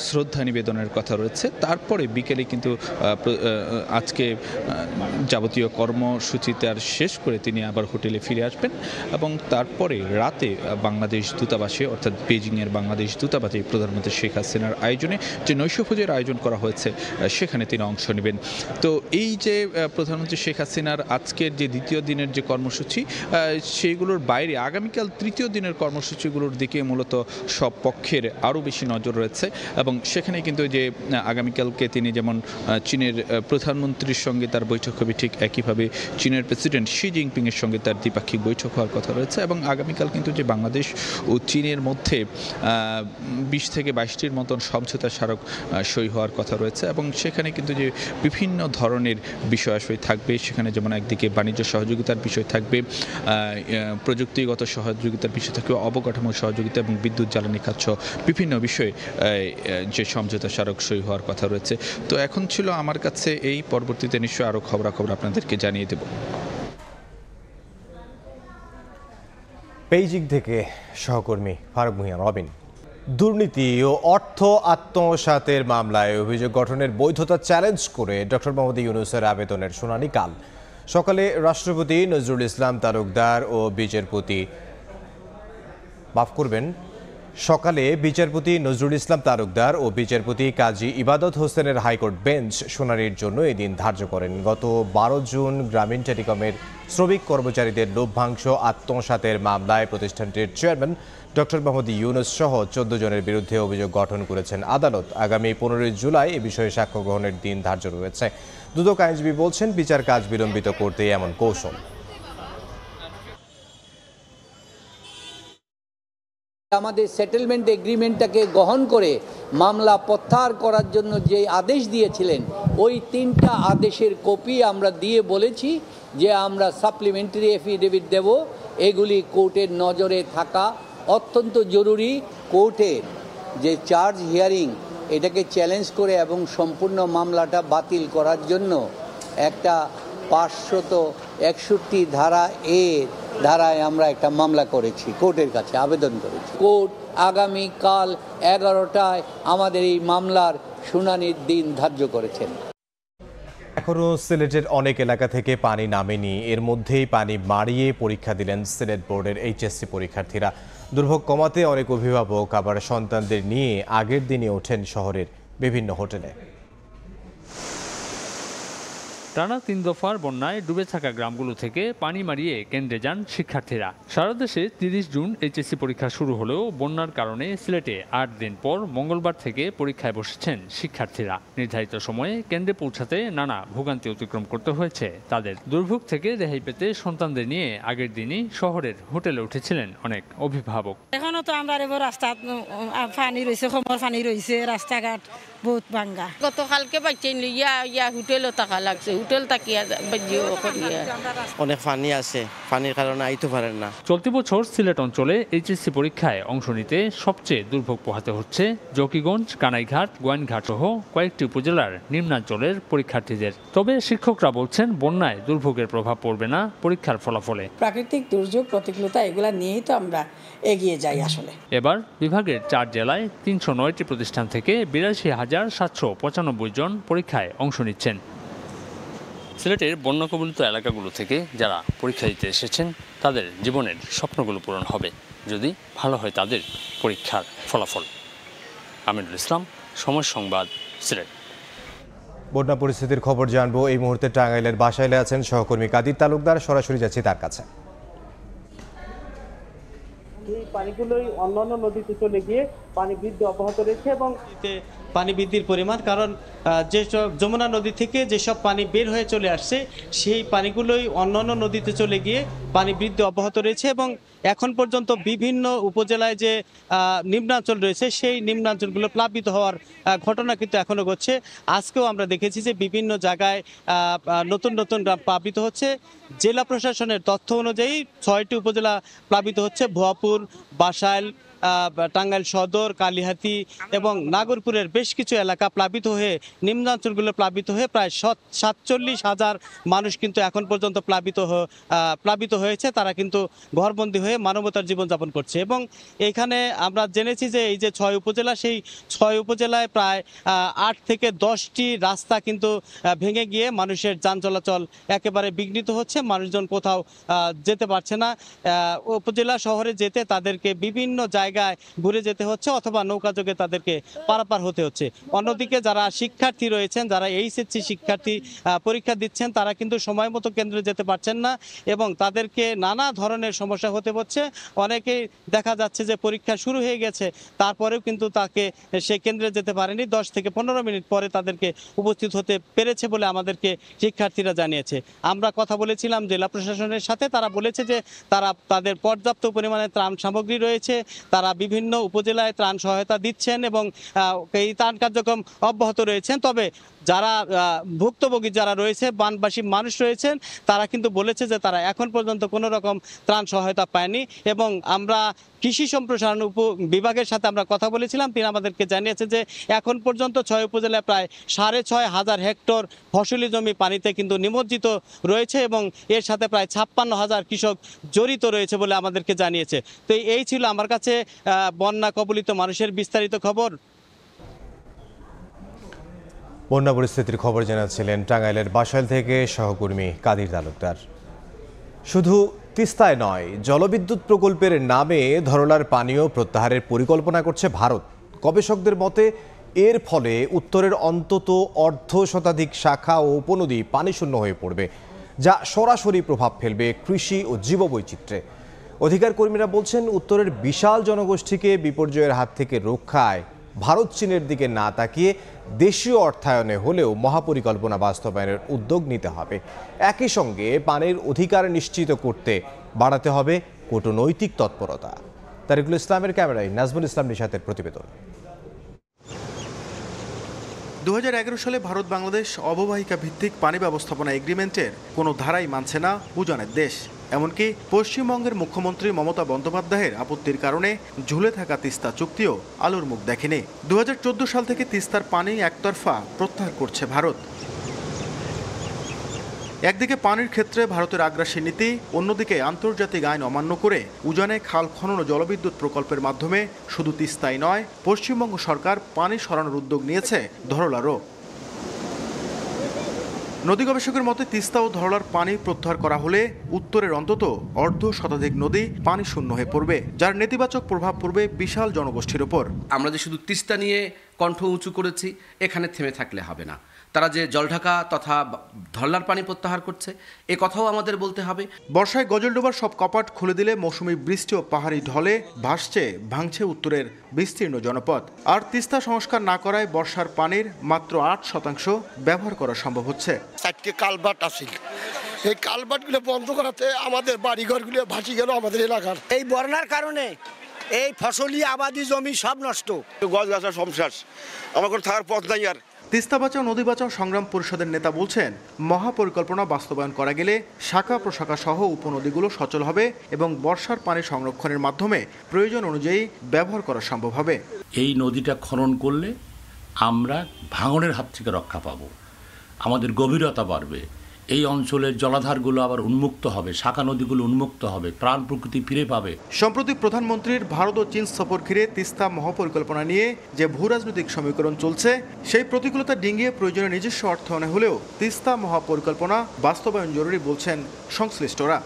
শ্রদ্ধা নিবেদনের কথা রয়েছে। তারপরে বিকেলে কিন্তু আজকে যাবতীয় কর্মসূচি তার শেষ করে তিনি আবার হোটেলে ফিরে আসবেন এবং তারপরে রাতে বাংলাদেশ দূতাবাসে অর্থাৎ বেজিংয়ের বাংলাদেশ দূতাবাসে প্রধানমন্ত্রী শেখ হাসিনার আয়োজনে যে নৈশভোজের আয়োজন করা হয়েছে সেখানে তিনি অংশ নেবেন। তো এই যে প্রধানমন্ত্রী শেখ হাসিনার আজকের যে দ্বিতীয় দিনের যে কর্মসূচি সেইগুলোর বাইরে আগামীকাল তৃতীয় দিনের কর্মসূচিগুলোর দিকে মূলত সব পক্ষের আরও বেশি নজর রয়েছে এবং সেখানে কিন্তু যে আগামীকালকে তিনি যেমন চীনের প্রধানমন্ত্রীর সঙ্গে তার বৈঠক হবে, ঠিক একইভাবে চীনের প্রেসিডেন্ট শি জিনপিংয়ের সঙ্গে তার দ্বিপাক্ষিক বৈঠক হওয়ার কথা রয়েছে এবং আগামীকাল কিন্তু যে বাংলাদেশ ও চীনের মধ্যে 20 থেকে 22টির মতন সমঝোতা স্মারক সই হওয়ার কথা রয়েছে এবং সেখানে কিন্তু যে বিভিন্ন ধরনের বিষয়াশয় থাকবে। সেখানে যেমন একদিকে বাণিজ্য সহযোগিতার বিষয় থাকবে, প্রযুক্তিগত সহযোগিতার বিষয় থাকবে, অবকাঠামো সহযোগিতা এবং বিদ্যুৎ জ্বালানি খাত সহ বিভিন্ন বিষয়ে যে সমঝোতা স্মারক সই হওয়ার কথা রয়েছে। তো এখন ছিল আমার কাছে এই, পরবর্তীতে নিশ্চয়ই আরও খবরাখবর আপনাদেরকে জানিয়ে দেব। বেইজিং থেকে সহকর্মী ফারুক ভূঁইয়া রবিন। দুর্নীতি ও অর্থ আত্মসাতের মামলায় অভিযোগ গঠনের বৈধতা চ্যালেঞ্জ করে ডক্টর মোহাম্মদ ইউনূসের আবেদনের শুনানি কাল সকালে রাষ্ট্রপতি নজরুল ইসলাম তালুকদার ও বিচারপতি নজরুল ইসলাম তালুকদার ও বিচারপতি কাজী ইবাদত হোসেনের হাইকোর্ট বেঞ্চ শুনানির জন্য এদিন ধার্য করেন। গত 12 জুন গ্রামীণ টেলিকমের শ্রমিক কর্মচারীদের লভ্যাংশ আত্মসাতের মামলায় প্রতিষ্ঠানটির চেয়ারম্যান ডক্টর মোহাম্মদ ইউনূস সহ 14 জনের বিরুদ্ধে অভিযোগ গঠন করেছেন আদালত। আগামী 15 জুলাই এ বিষয়ে সাক্ষ্য গ্রহণের দিন ধার্য রয়েছে। দুদক আইনজীবী বলছেন, বিচার কাজ বিলম্বিত করতে এমন কৌশল। আমাদের সেটেলমেন্ট এগ্রিমেন্টটাকে গ্রহণ করে মামলা প্রত্যাহার করার জন্য যে আদেশ দিয়েছিলেন ওই 3টা আদেশের কপি আমরা দিয়ে বলেছি যে আমরা সাপ্লিমেন্টারি এফিডেভিট দেব। এগুলি কোর্টের নজরে থাকা অত্যন্ত জরুরি। কোর্টের যে চার্জ হিয়ারিং এটাকে চ্যালেঞ্জ করে এবং সম্পূর্ণ মামলাটা বাতিল করার জন্য একটা 561 ধারা ধারায় আমরা একটা মামলা করেছি, কোর্টের কাছে আবেদন করেছি। কোর্ট আগামীকাল 11টায় আমাদের এই মামলার শুনানির দিন ধার্য করেছেন। এখনও সিলেটের অনেক এলাকা থেকে পানি নামেনি। এর মধ্যেই পানি মারিয়ে পরীক্ষা দিলেন সিলেট বোর্ডের এইচএসসি পরীক্ষার্থীরা। দুর্ভোগ কমাতে অনেক অভিভাবক আবার সন্তানদের নিয়ে আগের দিনে ওঠেন শহরের বিভিন্ন হোটেলে। টানা 3 দফার বন্যায় ডুবে থাকা গ্রামগুলো থেকে পানি মারিয়ে কেন্দ্রে যান শিক্ষার্থীরা। সারা দেশে 30 জুন এইচএসসি পরীক্ষা শুরু হলেও বন্যার কারণে সিলেটে 8 দিন পর মঙ্গলবার থেকে পরীক্ষায় বসেছেন শিক্ষার্থীরা। নির্ধারিত সময়ে কেন্দ্রে পৌঁছাতে নানা ভোগান্তি অতিক্রম করতে হয়েছে তাদের। দুর্ভোগ থেকে রেহাই পেতে সন্তানদের নিয়ে আগের দিনই শহরের হোটেলে উঠেছিলেন অনেক অভিভাবক। এখনো তো আমরা রাস্তা পানি রয়েছে, কোমর পানি রয়েছে, রাস্তাঘাট বহুত ভাঙ্গা। গতকালকে বাচ্চা ইয়া হোটেলও টাকা লাগছে, হোটেল তাকিয়া অনেক পানি আছে, পানির কারণে আইতে পারেন না। চলতি বছর সিলেট অঞ্চলে এইচএসসি পরীক্ষায় অংশ নিতে সবচেয়ে দুর্ভোগ পোহাতে হচ্ছে জকিগঞ্জ, কানাইঘাট, গোয়াইনঘাট সহ কয়েকটি উপজেলার নিম্নাঞ্চলের পরীক্ষার্থীদের। তবে শিক্ষকরা বলছেন বন্যায় দুর্ভোগের প্রভাব পড়বে না পরীক্ষার ফলাফলে। প্রাকৃতিক দুর্যোগ, প্রতিকূলতা এগুলা নিয়েই তো আমরা এগিয়ে যাই। আসলে এবার বিভাগের 4 জেলায় 309টি প্রতিষ্ঠান থেকে 82,000 13,795 জন পরীক্ষায় অংশ নিচ্ছেন। সিলেটের বন্যা কবলিত এলাকাগুলো থেকে যারা পরীক্ষা দিতে এসেছেন তাদের জীবনের স্বপ্নগুলো পূরণ হবে যদি ভালো হয় তাদের পরীক্ষার ফলাফল। আমিনুল ইসলাম, সময় সংবাদ, সিলেট। বন্যা পরিস্থিতির খবর জানবো এই মুহূর্তে টাঙ্গাইলের বাসাইলে আছেন সহকর্মী কাদির তালুকদার, সরাসরি যাচ্ছি তার কাছে। এই পানিগুলোই অন্যান্য নদীতে চলে গিয়ে পানি বৃদ্ধি অব্যাহত রয়েছে এবং পানি বৃদ্ধির পরিমাণ, কারণ যেসব যমুনা নদী থেকে যেসব পানি বের হয়ে চলে আসছে সেই পানিগুলোই অন্যান্য নদীতে চলে গিয়ে পানি বৃদ্ধি অব্যাহত রয়েছে এবং এখন পর্যন্ত বিভিন্ন উপজেলায় যে নিম্নাঞ্চল রয়েছে সেই নিম্নাঞ্চলগুলো প্লাবিত হওয়ার ঘটনা কিন্তু এখনো ঘটছে। আজকেও আমরা দেখেছি যে বিভিন্ন জায়গায় নতুন নতুন গ্রাম প্লাবিত হচ্ছে। জেলা প্রশাসনের তথ্য অনুযায়ী 6টি উপজেলা প্লাবিত হচ্ছে, ভুয়াপুর, বাসাইল, টাঙ্গাইল সদর, কালিহাতি এবং নাগরপুরের বেশ কিছু এলাকা প্লাবিত হয়ে নিম্নাঞ্চলগুলো প্লাবিত হয়ে প্রায় 47,000 মানুষ কিন্তু এখন পর্যন্ত প্লাবিত হয়েছে। তারা কিন্তু ঘরবন্দি হয়ে মানবতার জীবনযাপন করছে এবং এখানে আমরা জেনেছি যে এই যে 6 উপজেলা, সেই 6 উপজেলায় প্রায় 8 থেকে 10টি রাস্তা কিন্তু ভেঙে গিয়ে মানুষের যান চলাচল একেবারে বিঘ্নিত হচ্ছে। মানুষজন কোথাও যেতে পারছে না। উপজেলা শহরে যেতে তাদেরকে বিভিন্ন জায়গায় ঘুরে যেতে হচ্ছে অথবা নৌকাযোগে তাদেরকে পারাপার হতে হচ্ছে। অন্যদিকে যারা শিক্ষার্থী রয়েছেন, যারা এইচএসসি শিক্ষার্থী পরীক্ষা দিচ্ছেন, তারা কিন্তু সময় মতো কেন্দ্রে যেতে পারছেন না এবং তাদেরকে নানা ধরনের সমস্যা হতে হচ্ছে। অনেকেই দেখা যাচ্ছে যে পরীক্ষা শুরু হয়ে গেছে, তারপরেও কিন্তু তাকে সে কেন্দ্রে যেতে পারেনি। 10 থেকে 15 মিনিট পরে তাদেরকে উপস্থিত হতে পেরেছে বলে আমাদেরকে শিক্ষার্থীরা জানিয়েছে। আমরা কথা বলেছিলাম জেলা প্রশাসনের সাথে, তারা বলেছে যে তাদের পর্যাপ্ত পরিমাণে ত্রাণ সামগ্রী রয়েছে, তারা বিভিন্ন উপজেলায় ত্রাণ সহায়তা দিচ্ছেন এবং এই ত্রাণ কার্যক্রম অব্যাহত রয়েছেন। তবে যারা ভুক্তভোগী যারা রয়েছে, বানবাসী মানুষ রয়েছেন, তারা কিন্তু বলেছে যে তারা এখন পর্যন্ত কোনো রকম ত্রাণ সহায়তা পায়নি এবং আমরা কৃষি সম্প্রসারণ বিভাগের সাথে আমরা কথা বলেছিলাম। তিনি আমাদেরকে জানিয়েছে যে এখন পর্যন্ত 6 উপজেলায় প্রায় 6,500 হেক্টর ফসলি জমি পানিতে কিন্তু নিমজ্জিত রয়েছে এবং এর সাথে প্রায় 56,000 কৃষক জড়িত রয়েছে বলে আমাদেরকে জানিয়েছে। তো এই ছিল আমার কাছে বন্যা কবলিত মানুষের বিস্তারিত খবর। বন্যা পরিস্থিতির খবর জানাচ্ছিলেন টাঙ্গাইলের বাসাইল থেকে সহকর্মী কাদির তালুকদার। শুধু তিস্তায় নয়, জলবিদ্যুৎ প্রকল্পের নামে ধরলার পানীয় প্রত্যাহারের পরিকল্পনা করছে ভারত। গবেষকদের মতে এর ফলে উত্তরের অন্তত অর্ধ শতাধিক শাখা ও উপনদী পানিশূন্য হয়ে পড়বে, যা সরাসরি প্রভাব ফেলবে কৃষি ও জীববৈচিত্র্যে। অধিকার কর্মীরা বলছেন, উত্তরের বিশাল জনগোষ্ঠীকে বিপর্যয়ের হাত থেকে রক্ষায় ভারত চীনের দিকে না তাকিয়ে দেশীয় অর্থায়নে হলেও মহাপরিকল্পনা বাস্তবায়নের উদ্যোগ নিতে হবে। একই সঙ্গে পানির অধিকার নিশ্চিত করতে বাড়াতে হবে কূটনৈতিক তৎপরতা। তারিকুল ইসলামের ক্যামেরায় নাজমুল ইসলাম নিশাতের প্রতিবেদন। 2011 সালে ভারত বাংলাদেশ অববাহিকা ভিত্তিক পানি ব্যবস্থাপনা এগ্রিমেন্টের কোনো ধারাই মানছে না উজানের দেশ। এমনকি পশ্চিমবঙ্গের মুখ্যমন্ত্রী মমতা বন্দ্যোপাধ্যায়ের আপত্তির কারণে ঝুলে থাকা তিস্তা চুক্তিও আলোর মুখ দেখেনি। 2014 সাল থেকে তিস্তার পানি একতরফা প্রত্যাহার করছে ভারত। একদিকে পানির ক্ষেত্রে ভারতের আগ্রাসী নীতি, অন্যদিকে আন্তর্জাতিক আইন অমান্য করে উজানে খাল খনন ও জলবিদ্যুৎ প্রকল্পের মাধ্যমে শুধু তিস্তাই নয়, পশ্চিমবঙ্গ সরকার পানি সরানোর উদ্যোগ নিয়েছে ধরলারও। নদী গবেষকের মতে তিস্তা ও ধরলার পানি প্রত্যাহার করা হলে উত্তরের অন্তত অর্ধ শতাধিক নদী পানি শূন্য হয়ে পড়বে, যার নেতিবাচক প্রভাব পড়বে বিশাল জনগোষ্ঠীর ওপর। আমরা যে শুধু তিস্তা নিয়ে কণ্ঠ উঁচু করেছি, এখানে থেমে থাকলে হবে না। তারা যে জলঢাকা তথা ধরলার পানি প্রত্যাহার করছে, এ কথাও আমাদের বলতে হবে। বর্ষায় গজলডোবার সব কপাট খুলে দিলে মৌসুমি বৃষ্টি ও পাহাড়ি ঢলে ভাঙছে উত্তরের বিস্তীর্ণ জনপদ। আর তিস্তা সংস্কার না করায় বর্ষার পানির মাত্র 8% ব্যবহার করা সম্ভব হচ্ছে। 4টি কালভার্ট আছে, এই কালভার্টগুলো বন্ধ করাতে আমাদের বাড়িঘরগুলো ভাসি গেল আমাদের এলাকার। এই বন্যার কারণে এই ফসলি আবাদি জমি সব নষ্ট, গাছ গাছা সমস্যা, আমার কোনো থাকার পথ নাই। আর তিস্তা বাঁচাও নদী বাঁচাও সংগ্রাম পরিষদের নেতা বলছেন, মহাপরিকল্পনা বাস্তবায়ন করা গেলে শাখা প্রশাখা সহ উপনদীগুলো সচল হবে এবং বর্ষার পানি সংরক্ষণের মাধ্যমে প্রয়োজন অনুযায়ী ব্যবহার করা সম্ভব হবে। এই নদীটা খনন করলে আমরা ভাঙনের হাত থেকে রক্ষা পাব, আমাদের গভীরতা বাড়বে এই অঞ্চলের জলাধারগুলো আবার উন্মুক্ত হবে, শাখা নদীগুলো উন্মুক্ত হবে, প্রাণ প্রকৃতি ফিরে পাবে। সম্প্রতি প্রধানমন্ত্রীর ভারত ও চীন সফর ঘিরে তিস্তা মহাপরিকল্পনা নিয়ে যে ভূরাজনৈতিক সমীকরণ চলছে, সেই প্রতিকূলতা ডিঙিয়ে প্রয়োজনীয় নিজস্ব অর্থায়নে হলেও তিস্তা মহাপরিকল্পনা বাস্তবায়ন জরুরি বলছেন সংশ্লিষ্টরা।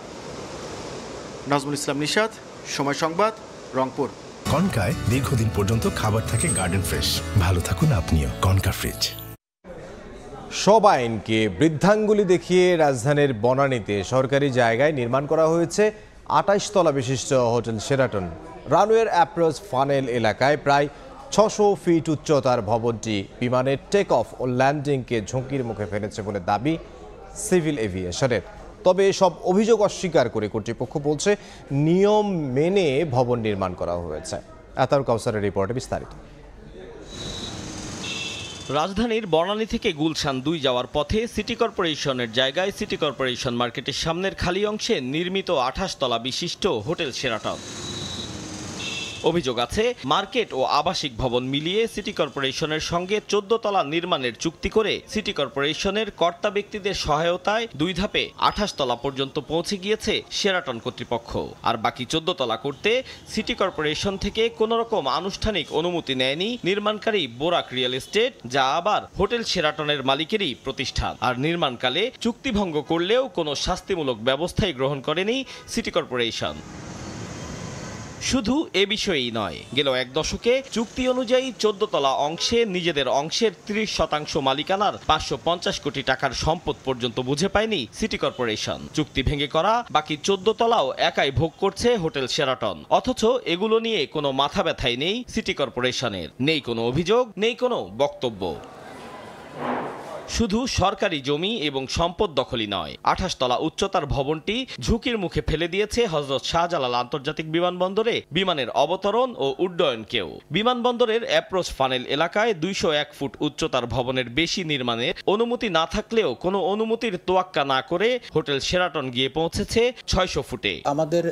নাজমুল ইসলাম নিশাত, সময় সংবাদ, রংপুর। কনকায় দীর্ঘদিন পর্যন্ত খাবার থাকে গার্ডেন ফ্রেশ। ভালো থাকুন আপনিও। Concha fridge. সব আইনকে বৃদ্ধাঙ্গুলি দেখিয়ে রাজধানীর বনানীতে সরকারি জায়গায় নির্মাণ করা হয়েছে ২৮ তলা বিশিষ্ট হোটেল শেরাটন। রানওয়ের অ্যাপ্রোচ ফানেল এলাকায় প্রায় ৬০০ ফিট উচ্চতার ভবনটি বিমানের টেক অফ ও ল্যান্ডিংকে ঝুঁকির মুখে ফেলেছে বলে দাবি সিভিল এভিয়েশনের। তবে সব অভিযোগ অস্বীকার করে কর্তৃপক্ষ বলছে নিয়ম মেনে ভবন নির্মাণ করা হয়েছে। আতাউর কাউসারের রিপোর্টে বিস্তারিত। রাজধানীর বনানী থেকে গুলশান ২ যাওয়ার পথে সিটি কর্পোরেশনের জায়গায় সিটি কর্পোরেশন মার্কেটের সামনের খালি অংশে নির্মিত ২৮ তলা বিশিষ্ট হোটেল শেরাটন। অভিযোগ আছে মার্কেট ও আবাসিক ভবন মিলিয়ে সিটি কর্পোরেশনের সঙ্গে ১৪ তলা নির্মাণের চুক্তি করে সিটি কর্পোরেশনের কর্তা ব্যক্তিদের সহায়তায় ২ ধাপে ২৮ তলা পর্যন্ত পৌঁছে গিয়েছে শেরাটন কর্তৃপক্ষ। আর বাকি ১৪ তলা করতে সিটি কর্পোরেশন থেকে কোনো রকম আনুষ্ঠানিক অনুমতি নেয়নি নির্মাণকারী বোরাক রিয়েল এস্টেট, যা আবার হোটেল শেরাটনের মালিকেরই প্রতিষ্ঠান। আর নির্মাণকালে চুক্তিভঙ্গ করলেও কোনো শাস্তিমূলক ব্যবস্থাই গ্রহণ করেনি সিটি কর্পোরেশন। শুধু এ বিষয়েই নয়, গেল এক দশকে চুক্তি অনুযায়ী ১৪ তলা অংশে নিজেদের অংশের ৩০% মালিকানার ৫৫০ কোটি টাকার সম্পদ পর্যন্ত বুঝে পায়নি সিটি কর্পোরেশন। চুক্তি ভেঙে করা বাকি ১৪ তলাও একাই ভোগ করছে হোটেল শেরাটন। অথচ এগুলো নিয়ে কোনো মাথা ব্যথাই নেই সিটি কর্পোরেশনের, নেই কোনো অভিযোগ, নেই কোনো বক্তব্য। শুধু সরকারি জমি এবং সম্পদ দখলই নয়, ২৮ তলা উচ্চতার ভবনটি ঝুঁকির মুখে ফেলে দিয়েছে হযরত শাহজালাল আন্তর্জাতিক বিমানবন্দরে বিমানের অবতরণ ও উড্ডয়নকেও। বিমানবন্দরের অ্যাপ্রোচ ফানেল এলাকায় ২০১ ফুট উচ্চতার ভবনের বেশি নির্মাণের অনুমতি না থাকলেও কোনো অনুমতির তোয়াক্কা না করে হোটেল শেরাটন গিয়ে পৌঁছেছে ৬০০ ফুটে। আমাদের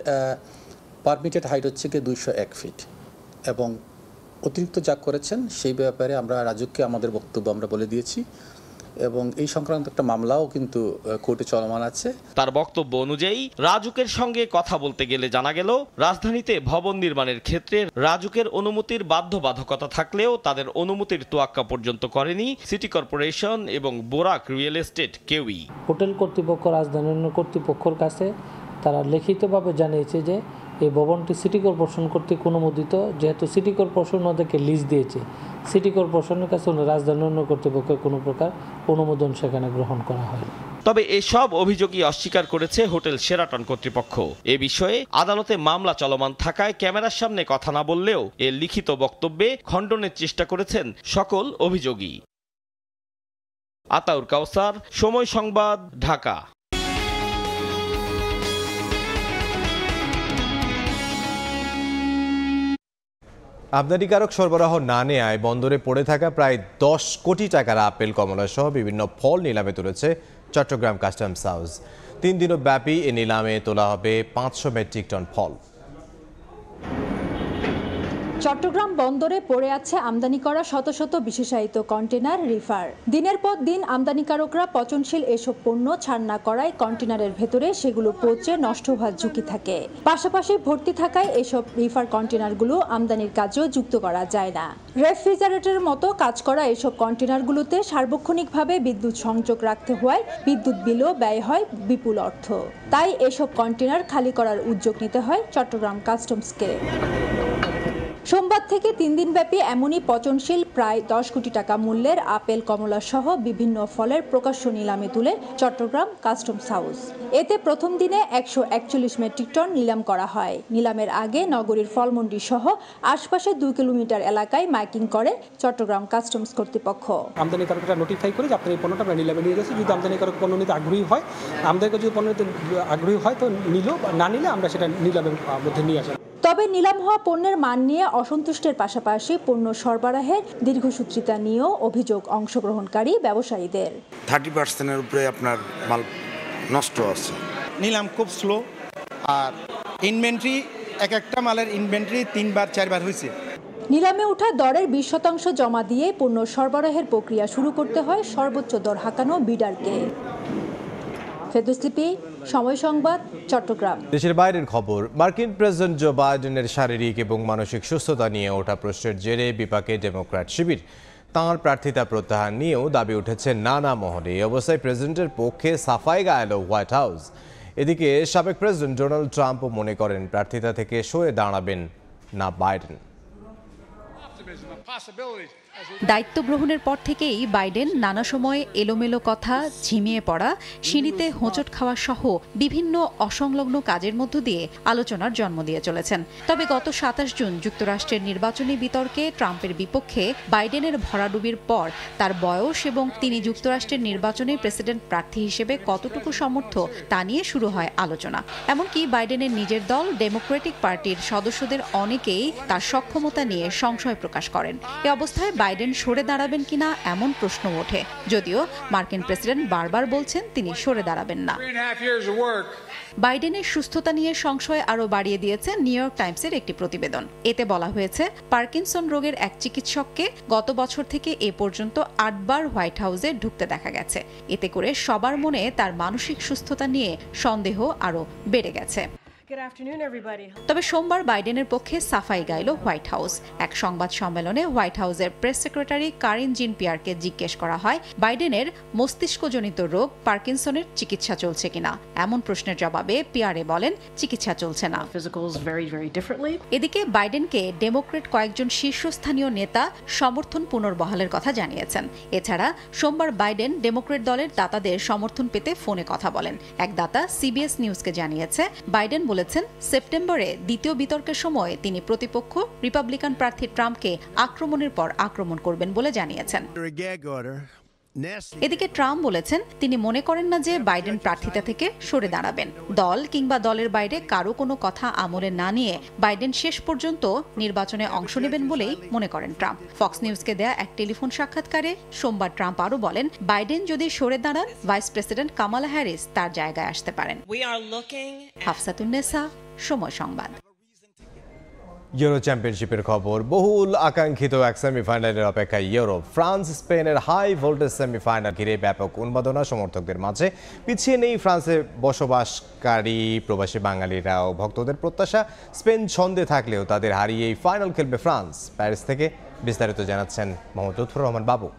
পারমিটেড হাইট হচ্ছে কি ২০১ ফিট এবং অতিরিক্ত যা করেছেন সেই ব্যাপারে আমরা রাজুককে আমাদের বক্তব্য আমরা বলে দিয়েছি এবং এই সংক্রান্ত একটা মামলাও কিন্তু কোর্টে চলমান আছে। তার বক্তব্য অনুযায়ী রাজুকের সঙ্গে কথা বলতে গেলে জানা গেল রাজধানীতে ভবন নির্মাণের ক্ষেত্রে রাজুকের অনুমতির বাধ্যবাধকতা থাকলেও তাদের অনুমতির তোয়াক্কা পর্যন্ত করেনি সিটি কর্পোরেশন এবং বোরাক রিয়েল এস্টেট কেউই। হোটেল কর্তৃপক্ষ রাজধানীর কর্তৃপক্ষের কাছে তারা লিখিতভাবে জানিয়েছে যে এই ভবনটি সিটি কর্পোরেশন কর্তৃক অনুমোদিত, যেহেতু সিটি কর্পোরেশন ওদেরকে লিজ দিয়েছে, সিটি কর্পোরেশনের কাছে রাজধানী উন্নয়ন কর্তৃপক্ষের কোনো প্রকার অনুমোদন সেখানে গ্রহণ করা হয়। তবে এসব অভিযোগই অস্বীকার করেছে হোটেল শেরাটন কর্তৃপক্ষ। এ বিষয়ে আদালতে মামলা চলমান থাকায় ক্যামেরার সামনে কথা না বললেও এর লিখিত বক্তব্যে খণ্ডনের চেষ্টা করেছেন সকল অভিযোগী। আতাউর কাউসার, সময় সংবাদ, ঢাকা। আমদানিকারক সরবরাহ না নেয়ায় বন্দরে পড়ে থাকা প্রায় ১০ কোটি টাকার আপেল, কমলা সহ বিভিন্ন ফল নিলামে তুলেছে চট্টগ্রাম কাস্টমস হাউস। ৩ দিনব্যাপী এ নিলামে তোলা হবে ৫০০ মেট্রিক টন ফল। চট্টগ্রাম বন্দরে পড়ে আছে আমদানি করা শত শত বিশেষায়িত কন্টেনার রিফার। দিনের পর দিন আমদানিকারকরা পচনশীল এসব পণ্য ছাড় না করায় কন্টেনারের ভেতরে সেগুলো পচে নষ্ট হওয়ার ঝুঁকি থাকে। পাশাপাশি ভর্তি থাকায় এসব রিফার কন্টেনারগুলো আমদানির কাজেও যুক্ত করা যায় না। রেফ্রিজারেটরের মতো কাজ করা এসব কন্টেনারগুলোতে সার্বক্ষণিকভাবে বিদ্যুৎ সংযোগ রাখতে হওয়ায় বিদ্যুৎ বিলও ব্যয় হয় বিপুল অর্থ। তাই এসব কন্টেনার খালি করার উদ্যোগ নিতে হয় চট্টগ্রাম কাস্টমসকে। সোমবার থেকে ৩ দিনব্যাপী এমনই পচনশীল প্রায় ১০ কোটি টাকা মূল্যের আপেল, কমলা সহ বিভিন্ন ফলের প্রকাশ্য নিলামে তুলে চট্টগ্রাম কাস্টমস হাউস। এতে প্রথম দিনে ১৪১ মেট্রিক টন নিলাম করা হয়। নিলামের আগে নগরীর ফলমন্ডি সহ আশপাশের ২ কিলোমিটার এলাকায় মাইকিং করে চট্টগ্রাম কাস্টমস কর্তৃপক্ষ। আমদানিকারকরা নোটিফাই করে যে আপনার এই পণ্যটা আমরা নিলামে নিয়ে গেছি, যদি আমদানিকারক পণ্য নিতে আগ্রহী হয়, আমদানিকারক যদি পণ্য নিতে আগ্রহী হয় তো নিল, না নিলে আমরা সেটা নিলামের মধ্যে নিয়ে আসি। তবে নিলাম হওয়া পণ্যের মান নিয়ে অসন্তুষ্টের পাশাপাশি পণ্য সরবরাহের দীর্ঘসূত্রিতা নিয়েও অভিযোগ অংশগ্রহণকারী ব্যবসায়ীদের। 30% উপরে আপনার মাল নষ্ট আছে। নিলাম খুব স্লো, আর ইনভেন্টরি একটা মালের ইনভেন্টরি 3-4 হয়েছে। নিলামে ওঠা দরের 20% জমা দিয়ে পণ্য সরবরাহের প্রক্রিয়া শুরু করতে হয় সর্বোচ্চ দর হাঁকানো বিডারকে। ফেরদৌস লিপি, সময় সংবাদ, চট্টগ্রাম। দেশের বাইরের খবর। মার্কিন প্রেসিডেন্ট জো বাইডেনের শারীরিক এবং মানসিক সুস্থতা নিয়ে ওঠা প্রশ্নের জেরে বিপাকে ডেমোক্র্যাট শিবির। তাঁর প্রার্থিতা প্রত্যাহার নিয়েও দাবি উঠেছে নানা মহলে। এই অবস্থায় প্রেসিডেন্টের পক্ষে সাফাই গায়াল হোয়াইট হাউস। এদিকে সাবেক প্রেসিডেন্ট ডোনাল্ড ট্রাম্পও মনে করেন প্রার্থিতা থেকে সরে দাঁড়াবেন না বাইডেন। দায়িত্ব গ্রহণের পর থেকেই বাইডেন নানা সময়ে এলোমেলো কথা, ঝিমিয়ে পড়া, সিঁড়িতে হোঁচট খাওয়া সহ বিভিন্ন অসংলগ্ন কাজের মধ্য দিয়ে আলোচনার জন্ম দিয়ে চলেছেন। তবে গত 27 জুন যুক্তরাষ্ট্রের নির্বাচনী বিতর্কে ট্রাম্পের বিপক্ষে বাইডেনের ভরাডুবির পর তার বয়স এবং তিনি যুক্তরাষ্ট্রের নির্বাচনে প্রেসিডেন্ট প্রার্থী হিসেবে কতটুকু সমর্থ তা নিয়ে শুরু হয় আলোচনা। এমনকি বাইডেনের নিজের দল ডেমোক্রেটিক পার্টির সদস্যদের অনেকেই তার সক্ষমতা নিয়ে সংশয় প্রকাশ করেন। এ অবস্থায় বাইডেন সরে দাঁড়াবেন কিনা এমন প্রশ্ন ওঠে, যদিও মার্কিন প্রেসিডেন্ট বারবার বলছেন তিনি সরে দাঁড়াবেন না। বাইডেনের সুস্থতা নিয়ে সংশয় আরও বাড়িয়ে দিয়েছে নিউ ইয়র্ক টাইমসের একটি প্রতিবেদন। এতে বলা হয়েছে, পার্কিনসন রোগের এক চিকিৎসককে গত বছর থেকে এ পর্যন্ত 8 বার হোয়াইট হাউসে ঢুকতে দেখা গেছে। এতে করে সবার মনে তার মানসিক সুস্থতা নিয়ে সন্দেহ আরও বেড়ে গেছে। তবে সোমবার বাইডেনের পক্ষে সাফাই গাইল হোয়াইট হাউস। এক সংবাদ সম্মেলনে হোয়াইট হাউসের প্রেস সেক্রেটারি কারিন জিন পিয়ারকে জিজ্ঞেস করা হয়, বাইডেনের মস্তিষ্কজনিত রোগ পার্কিনসনের চিকিৎসা চলছে কিনা। এমন প্রশ্নের জবাবে পিয়ারে বলেন, চিকিৎসা চলছে না। এদিকে বাইডেনকে ডেমোক্রেট কয়েকজন শীর্ষস্থানীয় নেতা সমর্থন পুনর্বহালের কথা জানিয়েছেন। এছাড়া সোমবার বাইডেন ডেমোক্রেট দলের দাতাদের সমর্থন পেতে ফোনে কথা বলেন। এক দাতা সিবিএস নিউজকে জানিয়েছে, বাইডেন বলেছেন সেপ্টেম্বরে দ্বিতীয় বিতর্কের সময় তিনি প্রতিপক্ষ রিপাবলিকান প্রার্থী ট্রাম্পকে আক্রমণের পর আক্রমণ করবেন বলে জানিয়েছেন। এদিকে ট্রাম্প বলেছেন তিনি মনে করেন না যে বাইডেন প্রার্থিতা থেকে সরে দাঁড়াবেন। দল কিংবা দলের বাইরে কারো কোনো কথা আমলে না নিয়ে বাইডেন শেষ পর্যন্ত নির্বাচনে অংশ নেবেন বলেই মনে করেন ট্রাম্প। ফক্স নিউজকে দেয়া এক টেলিফোন সাক্ষাৎকারে সোমবার ট্রাম্প আরও বলেন, বাইডেন যদি সরে দাঁড়ান ভাইস প্রেসিডেন্ট কামালা হ্যারিস তার জায়গায় আসতে পারেন। হাফসাতুন্নেসা, সময় সংবাদ। ইউরো চ্যাম্পিয়নশিপের খবর। বহুল আকাঙ্ক্ষিত এক সেমিফাইনালের অপেক্ষায় ইউরোপ। ফ্রান্স স্পেনের হাই ভোল্টেজ সেমিফাইনাল ঘিরে ব্যাপক উন্মাদনা সমর্থকদের মাঝে। পিছিয়ে নেই ফ্রান্সে বসবাসকারী প্রবাসী বাঙালিরাও। ভক্তদের প্রত্যাশা স্পেন ছন্দে থাকলেও তাদের হারিয়েই ফাইনাল খেলবে ফ্রান্স। প্যারিস থেকে বিস্তারিত জানাচ্ছেন মোহাম্মদ লুৎফর রহমান বাবু।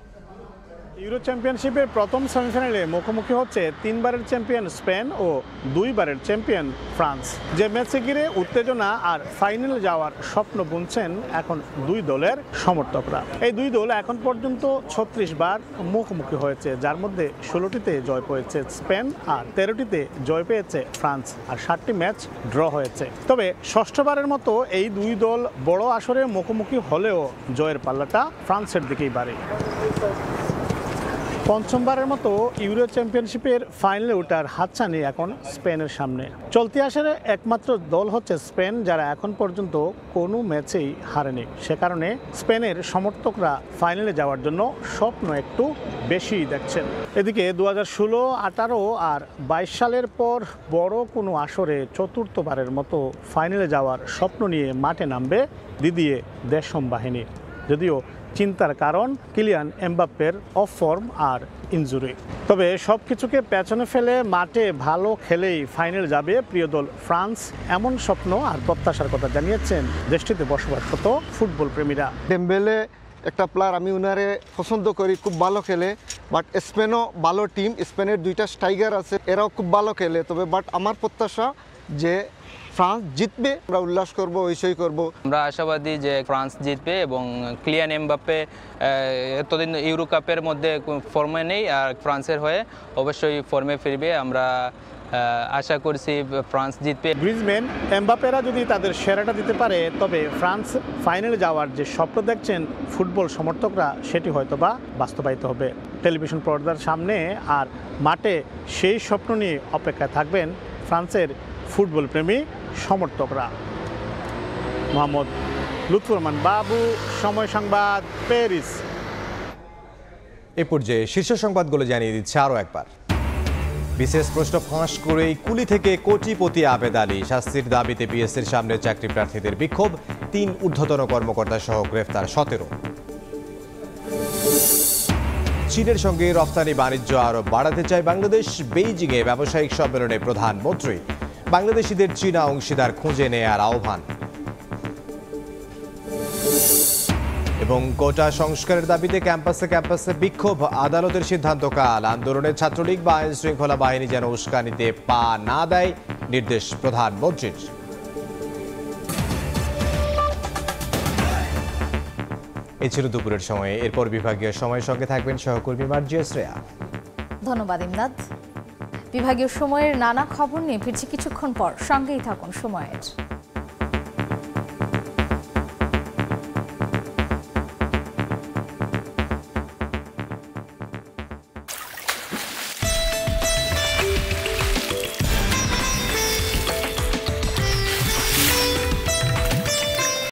ইউরো চ্যাম্পিয়নশিপের প্রথম সেমিফাইনালে মুখোমুখি হচ্ছে 3 বারের চ্যাম্পিয়ন স্পেন ও 2 বারের চ্যাম্পিয়ন ফ্রান্স। যে ম্যাচে ঘিরে উত্তেজনা আর ফাইনালে যাওয়ার স্বপ্ন বুনছেন এখন দুই দলের সমর্থকরা। এই দুই দল এখন পর্যন্ত 36 বার মুখোমুখি হয়েছে, যার মধ্যে 16টিতে জয় পেয়েছে স্পেন আর 13টিতে জয় পেয়েছে ফ্রান্স, আর 7টি ম্যাচ ড্র হয়েছে। তবে ষষ্ঠবারের মতো এই দুই দল বড় আসরে মুখোমুখি হলেও জয়ের পাল্লাটা ফ্রান্সের দিকেই বাড়ে। পঞ্চমবারের মতো ইউরো চ্যাম্পিয়নশিপের ফাইনালে ওঠার হাতছানি এখন স্পেনের সামনে। চলতি আসরে একমাত্র দল হচ্ছে স্পেন, যারা এখন পর্যন্ত কোনো ম্যাচেই হারেনি। সে কারণে স্পেনের সমর্থকরা ফাইনালে যাওয়ার জন্য স্বপ্ন একটু বেশিই দেখছেন। এদিকে 2016, 18 আর 22 সালের পর বড় কোনো আসরে চতুর্থবারের মতো ফাইনালে যাওয়ার স্বপ্ন নিয়ে মাঠে নামবে দিদিয়ে দেশম বাহিনী। যদিও চিন্তার কারণ কিলিয়ান এমবাপ্পের অফ ফর্ম আর ইনজুরি। তবে সব কিছুকে পেছনে ফেলে মাঠে ভালো খেলেই ফাইনাল যাবে প্রিয় দল ফ্রান্স, এমন স্বপ্ন আর প্রত্যাশার কথা জানিয়েছেন দেশটিতে বসবাসরত ফুটবল প্রেমীরা। ডেম্বেলে একটা প্লেয়ার, আমি উনারে পছন্দ করি, খুব ভালো খেলে। বাট স্পেনও ভালো টিম, স্পেনের 2টা স্ট্রাইকার আছে, এরাও খুব ভালো খেলে। তবে বাট আমার প্রত্যাশা যে ফ্রান্স জিতবে, আমরা উল্লাস করব, ঐশই করব। আমরা আশাবাদী যে ফ্রান্স জিতবে এবং কিলিয়ান এমবাপ্পে এতদিন ইউরো কাপের মধ্যে ফর্মে নেই, আর ফ্রান্সের হয়ে অবশ্যই ফর্মে ফিরবে। আমরা আশা করছি ফ্রান্স জিতবে। গ্রিজম্যান, এমবাপ্পেরা যদি তাদের সেরাটা দিতে পারে, তবে ফ্রান্স ফাইনালে যাওয়ার যে স্বপ্ন দেখছেন ফুটবল সমর্থকরা, সেটি হয়তো বা বাস্তবায়িত হবে। টেলিভিশন পর্দার সামনে আর মাঠে সেই স্বপ্ন নিয়ে অপেক্ষায় থাকবেন ফ্রান্সের ফুটবল প্রেমী সমর্থকরা। মোহাম্মদ লুৎফর রহমান বাবু, সময় সংবাদ, প্যারিস। এ পর্যায়ে শীর্ষ সংবাদগুলো জানিয়ে দিচ্ছে আরও একবার। বিশেষ প্রশ্ন ফাঁস করেই কুলি থেকে কোটিপতি আবেদ আলী। শাস্তির দাবিতে বিএসসির সামনে চাকরি প্রার্থীদের বিক্ষোভ। 3 ঊর্ধ্বতন কর্মকর্তা সহ গ্রেফতার 17। চীনের সঙ্গে রফতানি বাণিজ্য আরও বাড়াতে চায় বাংলাদেশ। বেইজিংয়ে ব্যবসায়িক সম্মেলনে প্রধানমন্ত্রী। বাংলাদেশিদের চীনা অংশীদার খুঁজে নেয়ার আহ্বান। এবং কোটা সংস্কারের দাবিতে ক্যাম্পাসে বিক্ষোভ। আদালতের সিদ্ধান্ত কাল। আন্দোলনের ছাত্রলীগ বা আইন শৃঙ্খলা বাহিনী যেন উস্কানিতে পা না দেয়, নির্দেশ প্রধানমন্ত্রীর। এই ছিল দুপুরের সময়ে। এরপর বিভাগীয় সময়ের সঙ্গে থাকবেন সহকর্মী মার্জিয়া শ্রেয়া। ধন্যবাদ ইমদাদ। বিভাগীয় সময়ের নানা খবর নিয়ে ফিরছি কিছুক্ষণ পর, সঙ্গেই থাকুন সময়ের।